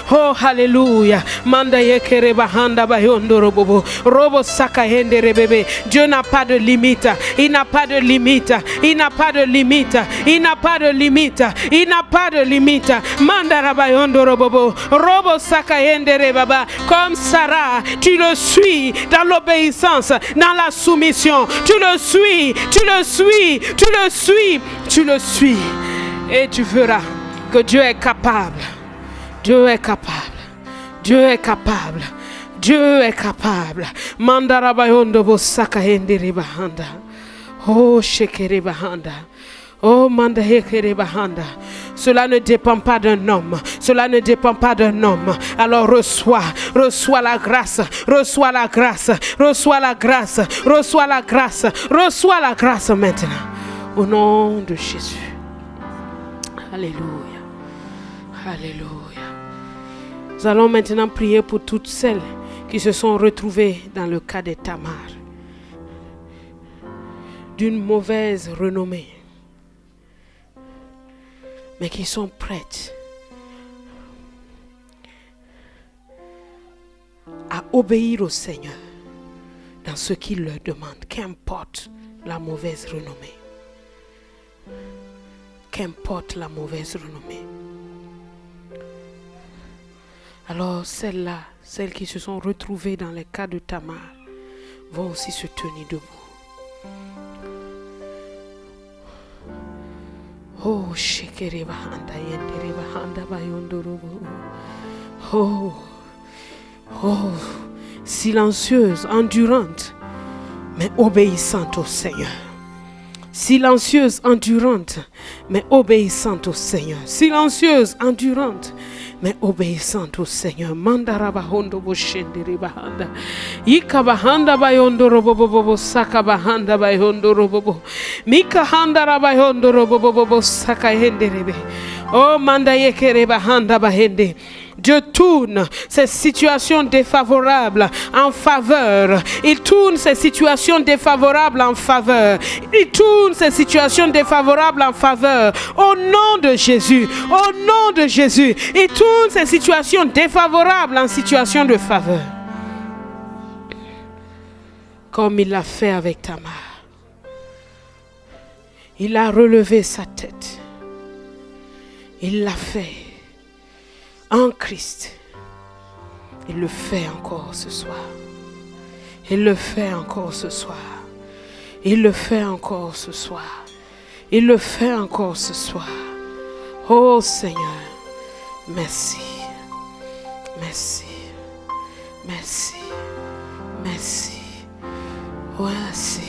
S1: Oh hallelujah. Manda yekere bahanda bayondo robobo. Robo saka hende rebebe. Dieu n'a pas de limite. Il n'a pas de limite. Il n'a pas de limite. Il n'a pas de limite. Il n'a pas de limite. Manda rabayondo robobo. Robo saka hende rebaba. Comme Sarah, tu le suis dans l'obéissance, dans la soumission. Tu le suis, tu le suis, tu le suis, tu le suis. Et tu verras que Dieu est capable. Dieu est capable. Dieu est capable. Dieu est capable. Mandarabayondo bosaka hendere bahanda. Oh shekere bahanda. Oh mandahekere bahanda. Cela ne dépend pas d'un homme. Cela ne dépend pas d'un homme. Alors reçois la grâce. Reçois la grâce. Reçois la grâce. Reçois la grâce. Reçois la grâce maintenant. Au nom de Jésus. Alléluia. Alléluia. Nous allons maintenant prier pour toutes celles qui se sont retrouvées dans le cas de Tamar, d'une mauvaise renommée, mais qui sont prêtes à obéir au Seigneur dans ce qu'il leur demande, qu'importe la mauvaise renommée. Qu'importe la mauvaise renommée. Alors celles-là, celles qui se sont retrouvées dans les cas de Tamar, vont aussi se tenir debout. Oh, shekere bahanda yendere bahanda bayondorobo. Oh, silencieuse, endurante, mais obéissante au Seigneur. Silencieuse, endurante, mais obéissante au Seigneur. Silencieuse, endurante, mais obéissante au Seigneur. Mandaraba hondo boshendere bahanda. Ika bahanda bayondo robobobo saka bahanda bayondo robobo. Mika handa rabayondo robobobo saka henderebe. Oh manda yekere bahanda bahende. Dieu tourne ces situations défavorables en faveur. Il tourne ces situations défavorables en faveur. Il tourne ces situations défavorables en faveur. Au nom de Jésus. Au nom de Jésus. Il tourne ces situations défavorables en situation de faveur. Comme il l'a fait avec Tamar. Il a relevé sa tête. Il l'a fait. En Christ, il le fait encore ce soir. Il le fait encore ce soir. Il le fait encore ce soir. Il le fait encore ce soir. Oh Seigneur, merci. Merci. Merci. Merci. Merci.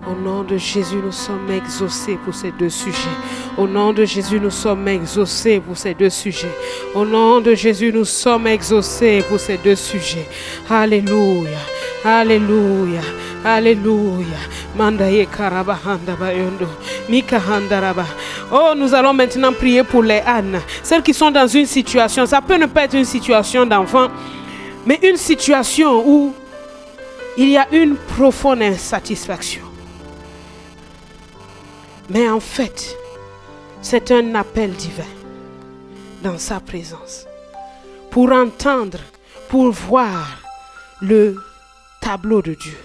S1: Au nom de Jésus, nous sommes exaucés pour ces deux sujets. Au nom de Jésus, nous sommes exaucés pour ces deux sujets. Au nom de Jésus, nous sommes exaucés pour ces deux sujets. Alléluia. Alléluia. Alléluia. Mandaye karabahanda bayondo. Mika handaraba. Oh, nous allons maintenant prier pour les ânes. Celles qui sont dans une situation, ça peut ne pas être une situation d'enfant, mais une situation où il y a une profonde insatisfaction. Mais en fait, C'est un appel divin dans sa présence. Pour entendre, pour voir le tableau de Dieu.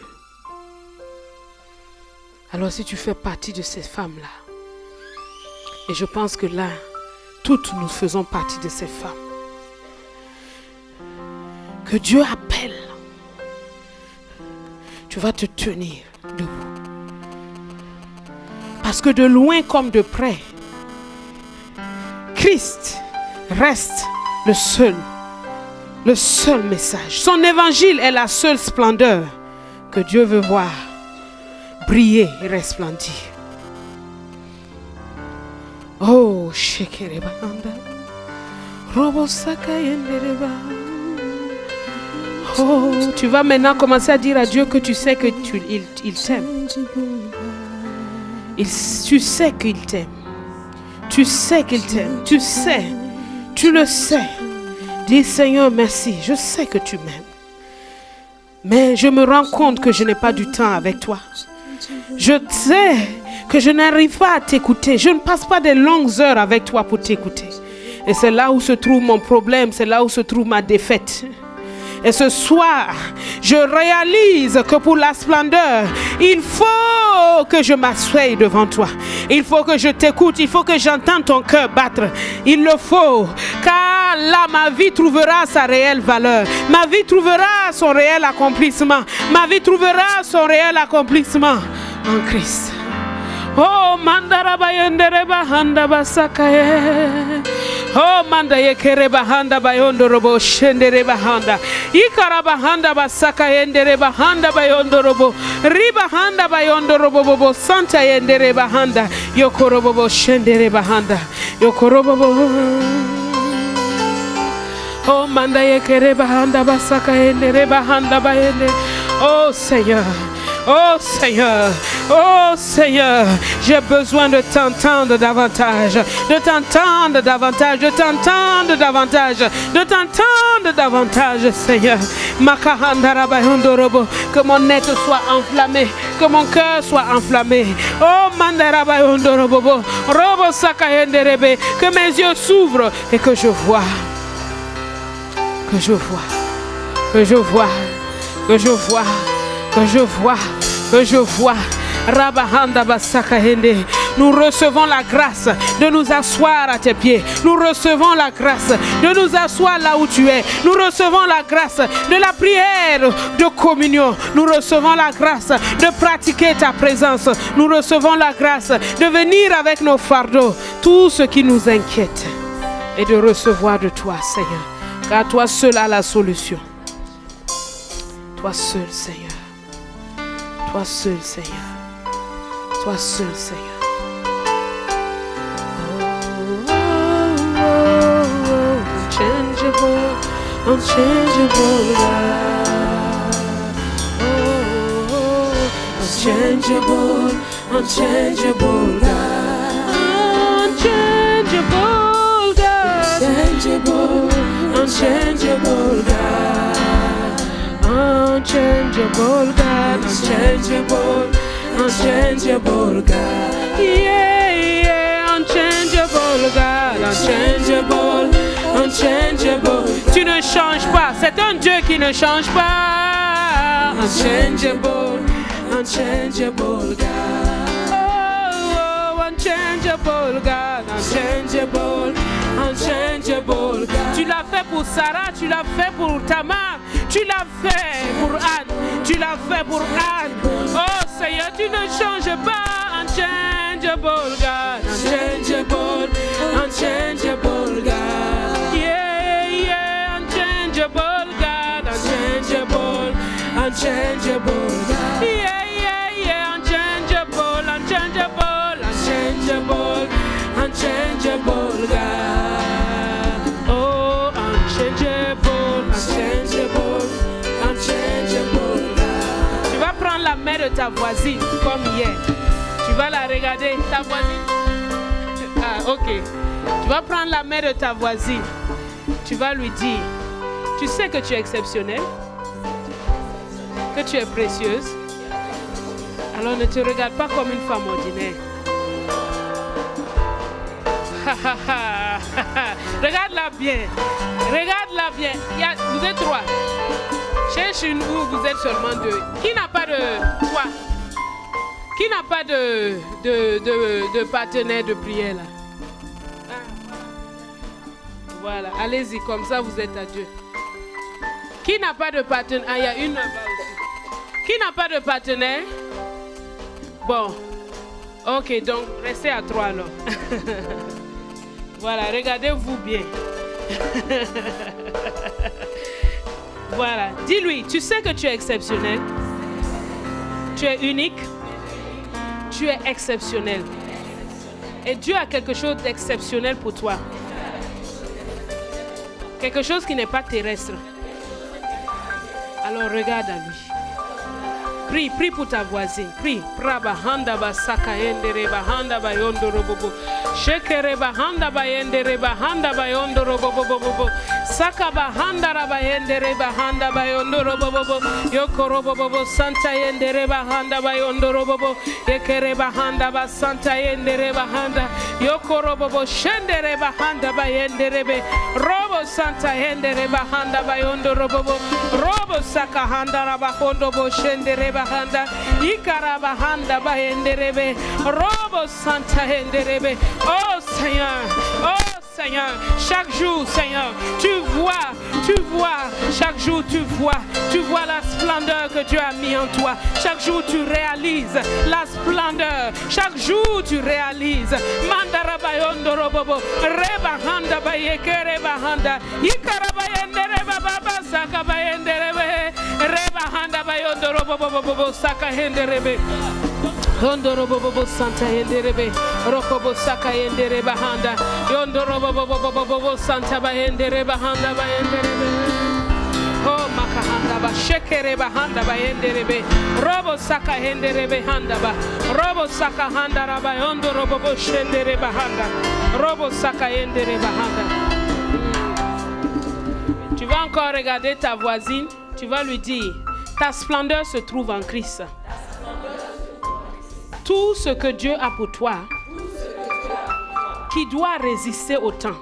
S1: Alors si tu fais partie de ces femmes-là, et je pense que là, toutes nous faisons partie de ces femmes, que Dieu appelle, tu vas te tenir debout. Parce que de loin comme de près, Christ reste le seul message. Son évangile est la seule splendeur que Dieu veut voir briller et resplendir. Oh, Shekerebahanda. Oh, tu vas maintenant commencer à dire à Dieu que tu sais que il t'aime. Tu sais qu'il t'aime. Tu sais qu'il t'aime. Tu sais. Tu le sais. Dis Seigneur, merci. Je sais que tu m'aimes. Mais je me rends compte que je n'ai pas du temps avec toi. Je sais que je n'arrive pas à t'écouter. Je ne passe pas des longues heures avec toi pour t'écouter. Et c'est là où se trouve mon problème. C'est là où se trouve ma défaite. Et ce soir, je réalise que pour la splendeur, il faut que je m'assoie devant toi. Il faut que je t'écoute. Il faut que j'entende ton cœur battre. Il le faut. Car là, ma vie trouvera sa réelle valeur. Ma vie trouvera son réel accomplissement. Ma vie trouvera son réel accomplissement en Christ. Oh, mandarabayendere bahanda basakaye. Oh, mandaye kere bahanda bayondo robo shendere bahanda. Ikara bahanda basakayendere bahanda bayondo robo. Riba handa bayondo robo bobo santa yendere bahanda. Yokoro bobo shendere bahanda. Yokoro bobo. Oh, mandaye kere bahanda basakayendere bahanda bayende. Oh, Seigneur. Oh Seigneur, oh Seigneur, j'ai besoin de t'entendre davantage, de t'entendre davantage, de t'entendre davantage, de t'entendre davantage, Seigneur. Que mon être soit enflammé, que mon cœur soit enflammé. Oh Mandarabayondorobo, Robo Sakayenderebe, que mes yeux s'ouvrent et que je vois, que je vois, que je vois, que je vois. Que je vois, que je vois. Rabahanda Basakahende. Nous recevons la grâce de nous asseoir à tes pieds. Nous recevons la grâce de nous asseoir là où tu es. Nous recevons la grâce de la prière de communion. Nous recevons la grâce de pratiquer ta présence. Nous recevons la grâce de venir avec nos fardeaux, tout ce qui nous inquiète, et de recevoir de toi, Seigneur. Car toi seul as la solution. Toi seul, Seigneur. Toi seul, Seigneur. Toi seul, Seigneur. Unchangeable, unchangeable God. Unchangeable, unchangeable God. Unchangeable God. Unchangeable, unchangeable God. Unchangeable God, unchangeable, unchangeable God. Yeah, yeah, unchangeable God, unchangeable, unchangeable. Tu ne changes pas, c'est un Dieu qui ne change pas. Unchangeable, unchangeable God. Oh, unchangeable God, unchangeable, unchangeable God. Tu l'as fait pour Sarah, tu l'as fait pour Tamar. Tu l'as fait pour Anne, tu l'as fait pour Anne. Oh Seigneur, tu ne changes pas. Unchangeable God, unchangeable, unchangeable God. Yeah, yeah, unchangeable God, unchangeable, unchangeable God. Yeah, yeah, yeah, unchangeable, unchangeable, unchangeable, unchangeable God. Oh, unchangeable, unchangeable, unchangeable God. Tu vas prendre la main de ta voisine comme hier. Tu vas la regarder, ta voisine. Ah, ok. Tu vas prendre la main de ta voisine. Tu vas lui dire, tu sais que tu es exceptionnelle, que tu es précieuse. Alors ne te regarde pas comme une femme ordinaire. Regarde-la bien. Regarde-la bien. Vous êtes 3. Chez nous, vous êtes seulement 2. Qui n'a pas de... Toi. Qui n'a pas de partenaire de prière là? Voilà, allez-y, comme ça vous êtes à Dieu. Qui n'a pas de partenaire? Ah, il y a une là-bas aussi. Qui n'a pas de partenaire? Bon, ok, donc restez à 3 alors. Voilà, regardez-vous bien. Voilà, dis-lui, tu sais que tu es exceptionnel. Tu es unique. Tu es exceptionnel. Et Dieu a quelque chose d'exceptionnel pour toi. Quelque chose qui n'est pas terrestre. Alors regarde à lui. Prie, prie pour ta voisine. Prie. Praba handa ba saka endere ba handa ba yondo robobo. Shekere ba handa ba endere ba handa ba yondo robobo. Saka ba handa ra ba endere ba handa ba yondo robobo. Yoko robobo santa endere ba handa ba yondo robobo. Yekere ba handa ba santa endere ba handa. Yoko robobo shendere ba handa ba endere be. Robo santa endere ba handa ba yondo robobo. Robo saka handa ra ba hondo bo shendere ba handa. Ikaraba handa ba endere be. Robo santa endere be. Oh Seigneur, oh Seigneur, chaque jour Seigneur, tu vois, chaque jour tu vois la splendeur que Dieu a mis en toi. Chaque jour tu réalises la splendeur. Chaque jour tu réalises. Mandaraba yondoro bobo, reba handa ba yekere ba handa, ikaraba yendere ba baba saka ba yendere be, reba handa ba yondoro bobo bobo saka hendere be. Yondoro bobo santa yenderebe, rokobo saka yendereba handa, yondoro bobo santa ba yendereba handa ba yenderebe. Oh makahanda ba shekere ba handa ba yenderebe, robo saka yenderebe handa ba, robo saka handa raba yondoro bobo shendereba handa, robo saka yendereba handa. Tu vas encore regarder ta voisine, tu vas lui dire, ta splendeur se trouve en Christ. Tout ce que Dieu a pour toi, qui doit résister au temps,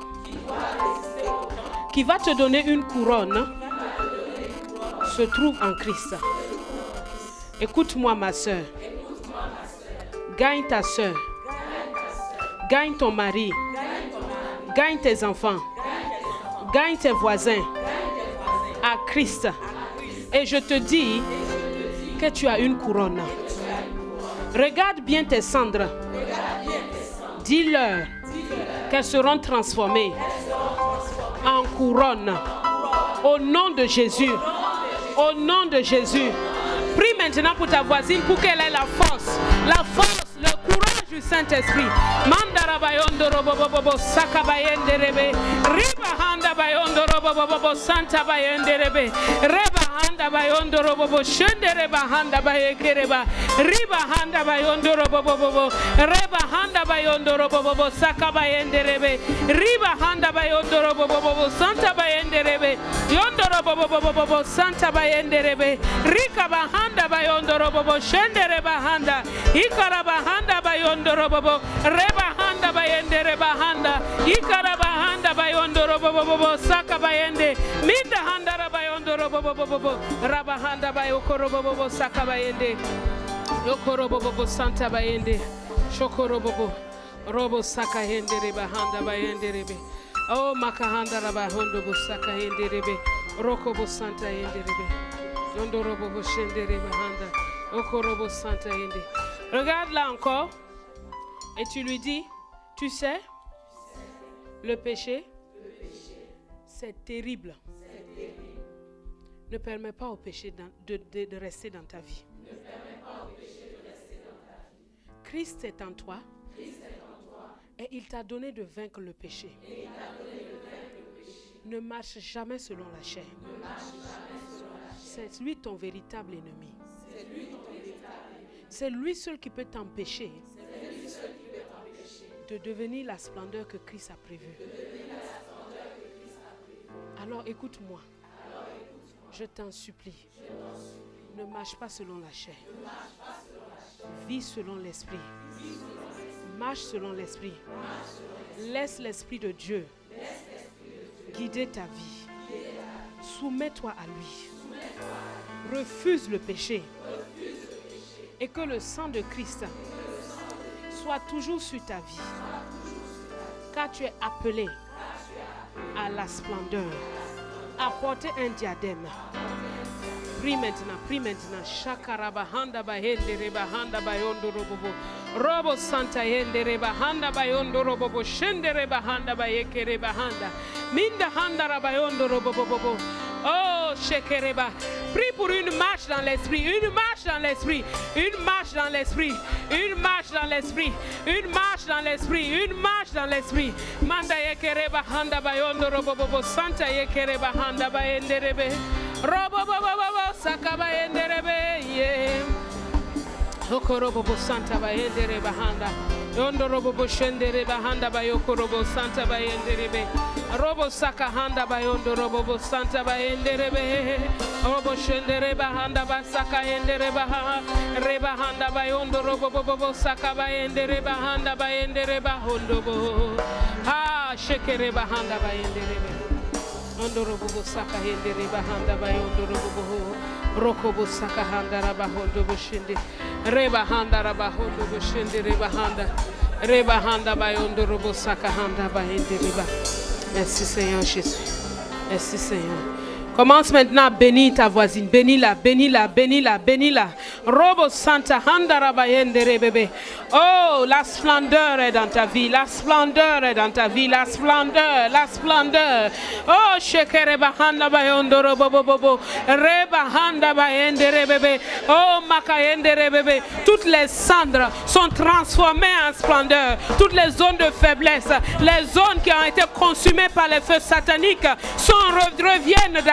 S1: qui va te donner une couronne, se trouve en Christ. Écoute-moi ma soeur. Gagne ta soeur. Gagne ton mari. Gagne tes enfants. Gagne tes voisins. À Christ. Et je te dis que tu as une couronne. Regarde bien tes cendres. Dis-leur qu'elles seront transformées en couronne. Au nom de Jésus. Au nom de Jésus. Prie maintenant pour ta voisine pour qu'elle ait la force. La force, le courage du Saint-Esprit. Mandara bayondo robobobo saka bayende rebe. Riba handa bayondo robobobo santa bayende rebe. Reba handa bayondo robobo shende reba handa bayekereba. Riba handa bayondo robobobo. Reba handa bayondo robobobo saka bayende rebe. Riba handa bayondo robobobo santa bayende rebe. Yondo robobobo santa bayende rebe. Rika bahanda bayondo robobo shende reba handa. Ikara bahanda bayondo robobo. Reba handa bayende reba handa. Ikara bahanda bayondo robobobo saka bayende. Minda handa rabayondo robobobo. Raba handa bayoko robobobo saka bayende. Yoko robobobo santa bayende. Shoko robobo. Robo saka hende reba handa bayende rebe. Oh makahanda rabahondo bo saka hende rebe. Roko bo santa hende rebe. Yondo robobo shende reba handa. Yoko robo santa hende. Regarde là encore. Et tu lui dis, tu sais, le péché, c'est terrible. Ne permets pas au péché de rester dans ta vie. Christ est en toi. Et il t'a donné de vaincre le péché. Ne marche jamais selon la chair. C'est lui ton véritable ennemi. C'est lui seul qui peut t'empêcher de devenir la splendeur que Christ a prévue. Alors écoute-moi. Je t'en supplie. Ne marche pas selon la chair. Vis selon l'esprit. Marche selon l'esprit. Laisse l'Esprit de Dieu guider ta vie. Soumets-toi à lui. Refuse le péché. Et que le sang de Christ soit toujours sur ta vie. Car tu es appelé à la splendeur. À porter un diadème. Prie maintenant. Shakarabahanda bahende rebahanda bayondo robobo. Robo santa yende rebahanda bayondo robobo. Shende rebahanda bayeke rebahanda. Minda handa rabayondo robobo. Oh, shekereba. Prie pour une marche dans l'esprit. Une marche dans l'esprit. Une marche dans l'esprit. Une marche dans l'esprit. Une marche dans l'esprit. Une marche dans l'esprit. Manda yekereba handa bayondo robobo. Santa yekereba handa bayende rebe. Robo sakaba enderebe ye okorobo santa ba endereba handa yondo robo shendere ba handa ba yokorobo santa ba enderebe robo saka handa ba yondo robo santa ba enderebe robo shendere ba handa ba saka endereba reba handa ba yondo robo saka ba endereba handa ba endereba hondobo ha shekere ba handa ba enderebe Ondorobo saka hendere bahanda bayondorobo rokobo saka handa rabahondo boshinde reba handa rabahondo boshinde reba handa bayondorobo saka handa bahendere ba. Merci Seigneur Jésus. Merci Seigneur. Commence maintenant à bénir ta voisine. Bénis-la, bénis-la, bénis-la, bénis-la. Robo Santa Handarabayende bébé. Oh, la splendeur est dans ta vie. La splendeur est dans ta vie. La splendeur, la splendeur. Oh, Shekereba Handabayondo Robobobo. Reba Handabayende bébé. Oh, Makayende bébé. Toutes les cendres sont transformées en splendeur. Toutes les zones de faiblesse, les zones qui ont été consumées par les feux sataniques reviennent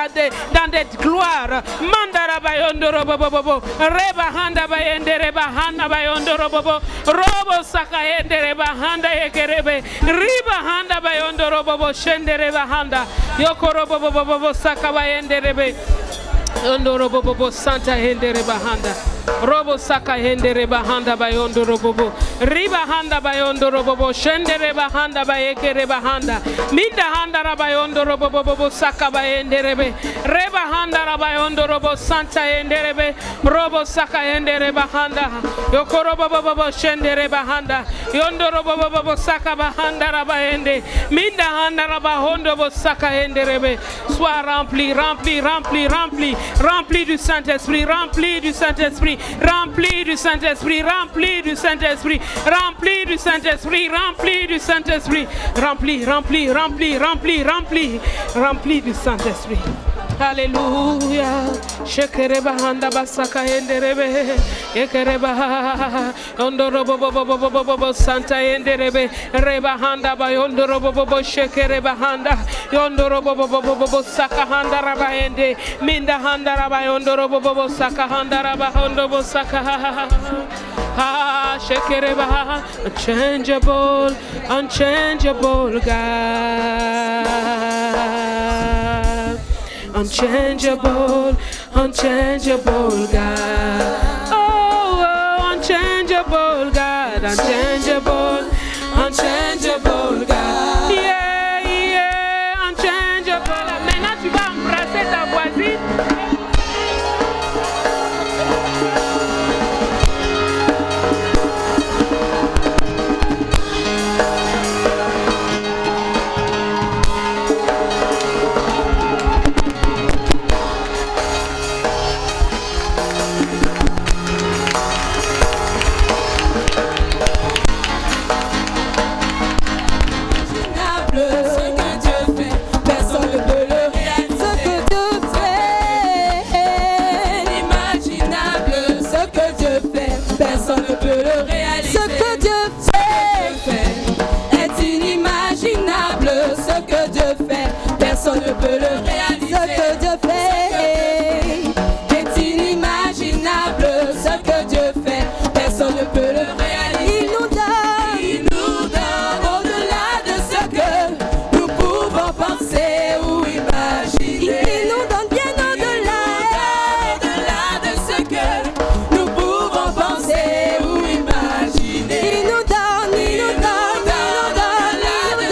S1: dans des gloires. Mandara bayondo robobobo. Reba handa bayende reba handa bayondo robobo. Robo sakayende reba handa yekerebe. Riba handa bayondo robobo shende reba handa. Yoko robobobo sakabayende rebe. Yondo robobobo santa hende reba handa. Robo saka hende reba handa bayondo robobo. Riba handa bayondo robobo shende reba handa bayeke reba handa. Minda handa rabayondo robobobo saka bayende rebe. Reba handa rabayondo robo santa hende rebe. Robo saka hende reba handa. Yoko robobobo shende reba handa. Yondo robobobo saka bahanda rabayende. Minda handa rabahondo bo saka hende rebe. Sois rempli, rempli, rempli, rempli, rempli du Saint-Esprit, rempli du Saint-Esprit. Rempli du Saint-Esprit, rempli du Saint-Esprit, rempli du Saint-Esprit, rempli du Saint-Esprit, rempli, rempli, rempli, rempli, rempli, rempli du Saint-Esprit. Alléluia. Shekereba handa basaka enderebe. Yekereba ondorobobobobobobo santa enderebe. Reba handa ba yondorobobobo shekereba handa. Yondorobobobobobo saka handa raba ende. Minda handa raba yondorobobobo saka handa raba hondobo saka. Ah, shekereba unchangeable, unchangeable God. Unchangeable, unchangeable God. Oh, unchangeable God, unchangeable, unchangeable God. Yeah, yeah, unchangeable. Maintenant, tu vas embrasser ta voisine.
S3: Personne ne peut le réaliser. Ce que Dieu fait est inimaginable. Ce que Dieu fait, personne ne peut le réaliser. Il nous donne au-delà de ce que nous pouvons penser ou imaginer. Il nous donne bien au-delà de ce que nous pouvons penser ou imaginer. Il nous donne au-delà de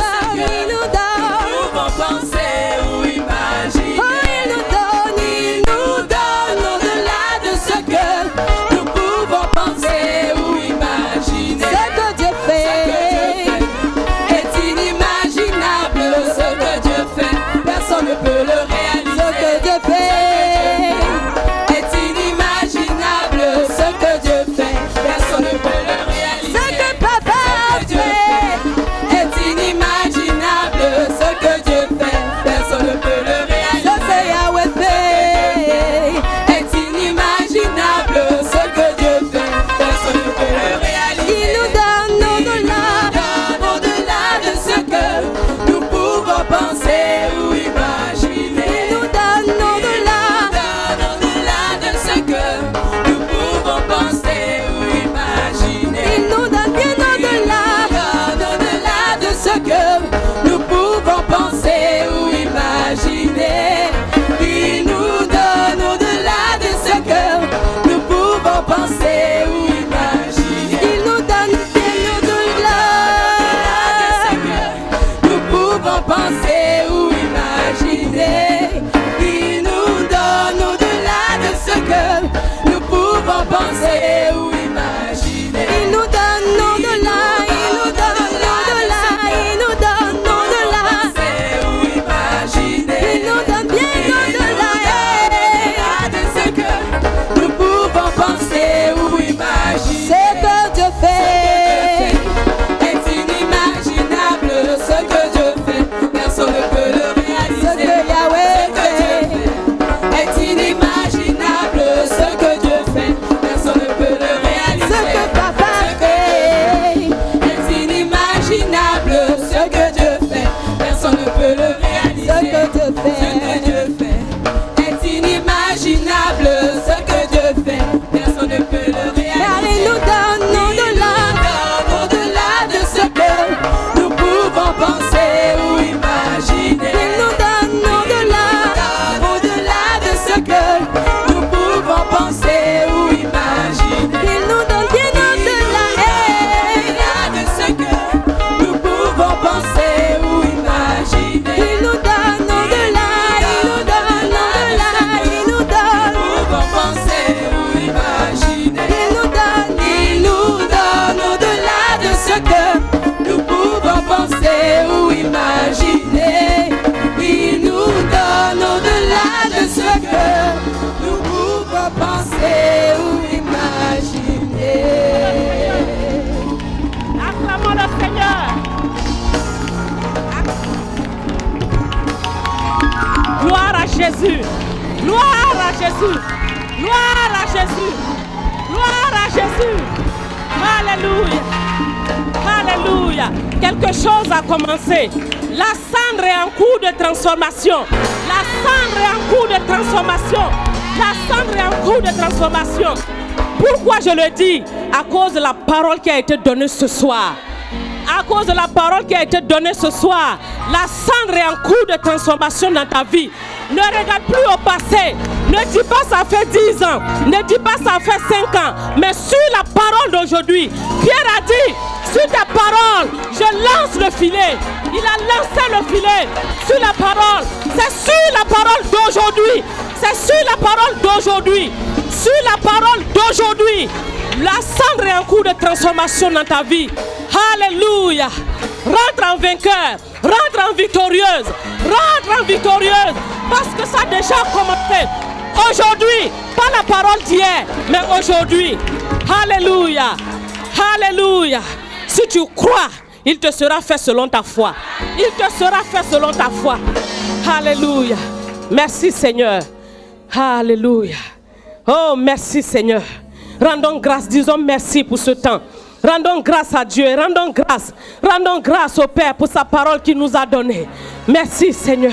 S3: Jésus. Gloire à Jésus. Gloire à Jésus. Gloire à Jésus. Alléluia. Alléluia. Quelque chose a commencé. La cendre est en cours de transformation. La cendre est en cours de transformation. La cendre est en cours de transformation. Pourquoi je le dis? À cause de la parole qui a été donnée ce soir. À cause de la parole qui a été donnée ce soir, la cendre est en cours de transformation dans ta vie. Ne regarde plus au passé. Ne dis pas ça fait 10 ans. Ne dis pas ça fait 5 ans. Mais sur la parole d'aujourd'hui, Pierre a dit, sur ta parole, je lance le filet. Il a lancé le filet sur la parole. C'est sur la parole d'aujourd'hui. C'est sur la parole d'aujourd'hui. Sur la parole d'aujourd'hui. La cendre est en cours de transformation dans ta vie. Alléluia. Rentre en vainqueur. Rentre en victorieuse. Rentre en victorieuse. Parce que ça a déjà commencé. Aujourd'hui, pas la parole d'hier, mais aujourd'hui. Alléluia. Alléluia. Si tu crois, il te sera fait selon ta foi. Il te sera fait selon ta foi. Alléluia. Merci Seigneur. Alléluia. Oh, merci Seigneur. Rendons grâce, disons merci pour ce temps. Rendons grâce à Dieu, rendons grâce au Père pour sa parole qu'il nous a donnée. Merci Seigneur.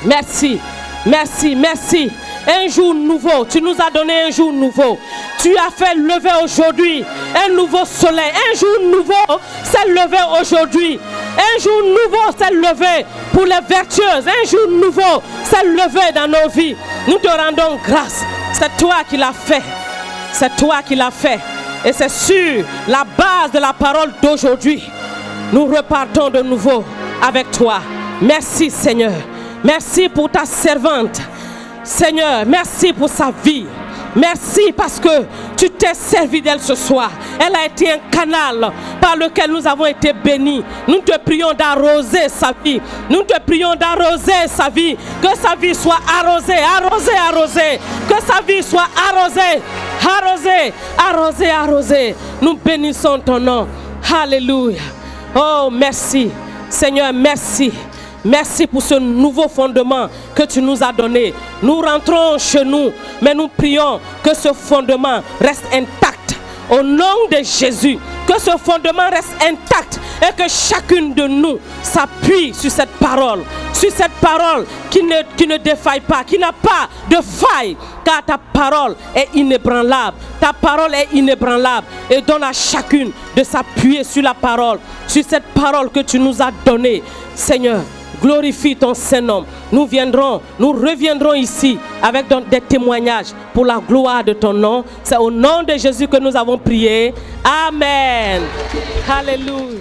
S3: Merci, merci, merci. Un jour nouveau, tu nous as donné un jour nouveau. Tu as fait lever aujourd'hui un nouveau soleil. Un jour nouveau s'est levé aujourd'hui. Un jour nouveau s'est levé pour les vertueuses. Un jour nouveau s'est levé dans nos vies. Nous te rendons grâce. C'est toi qui l'as fait. C'est toi qui l'as fait. Et c'est sur la base de la parole d'aujourd'hui. Nous repartons de nouveau avec toi. Merci Seigneur. Merci pour ta servante. Seigneur, merci pour sa vie. Merci parce que tu t'es servi d'elle ce soir. Elle a été un canal par lequel nous avons été bénis. Nous te prions d'arroser sa vie. Nous te prions d'arroser sa vie. Que sa vie soit arrosée, arrosée, arrosée. Que sa vie soit arrosée, arrosée, arrosée, arrosée. Nous bénissons ton nom. Alléluia. Oh, merci. Seigneur, merci. Merci pour ce nouveau fondement que tu nous as donné. Nous rentrons chez nous, mais nous prions que ce fondement reste intact. Au nom de Jésus, que ce fondement reste intact et que chacune de nous s'appuie sur cette parole qui ne défaille pas, qui n'a pas de faille, car ta parole est inébranlable. Ta parole est inébranlable et donne à chacune de s'appuyer sur la parole, sur cette parole que tu nous as donnée. Seigneur, glorifie ton Saint-Nom. Nous reviendrons ici avec des témoignages pour la gloire de ton nom. C'est au nom de Jésus que nous avons prié. Amen. Alléluia.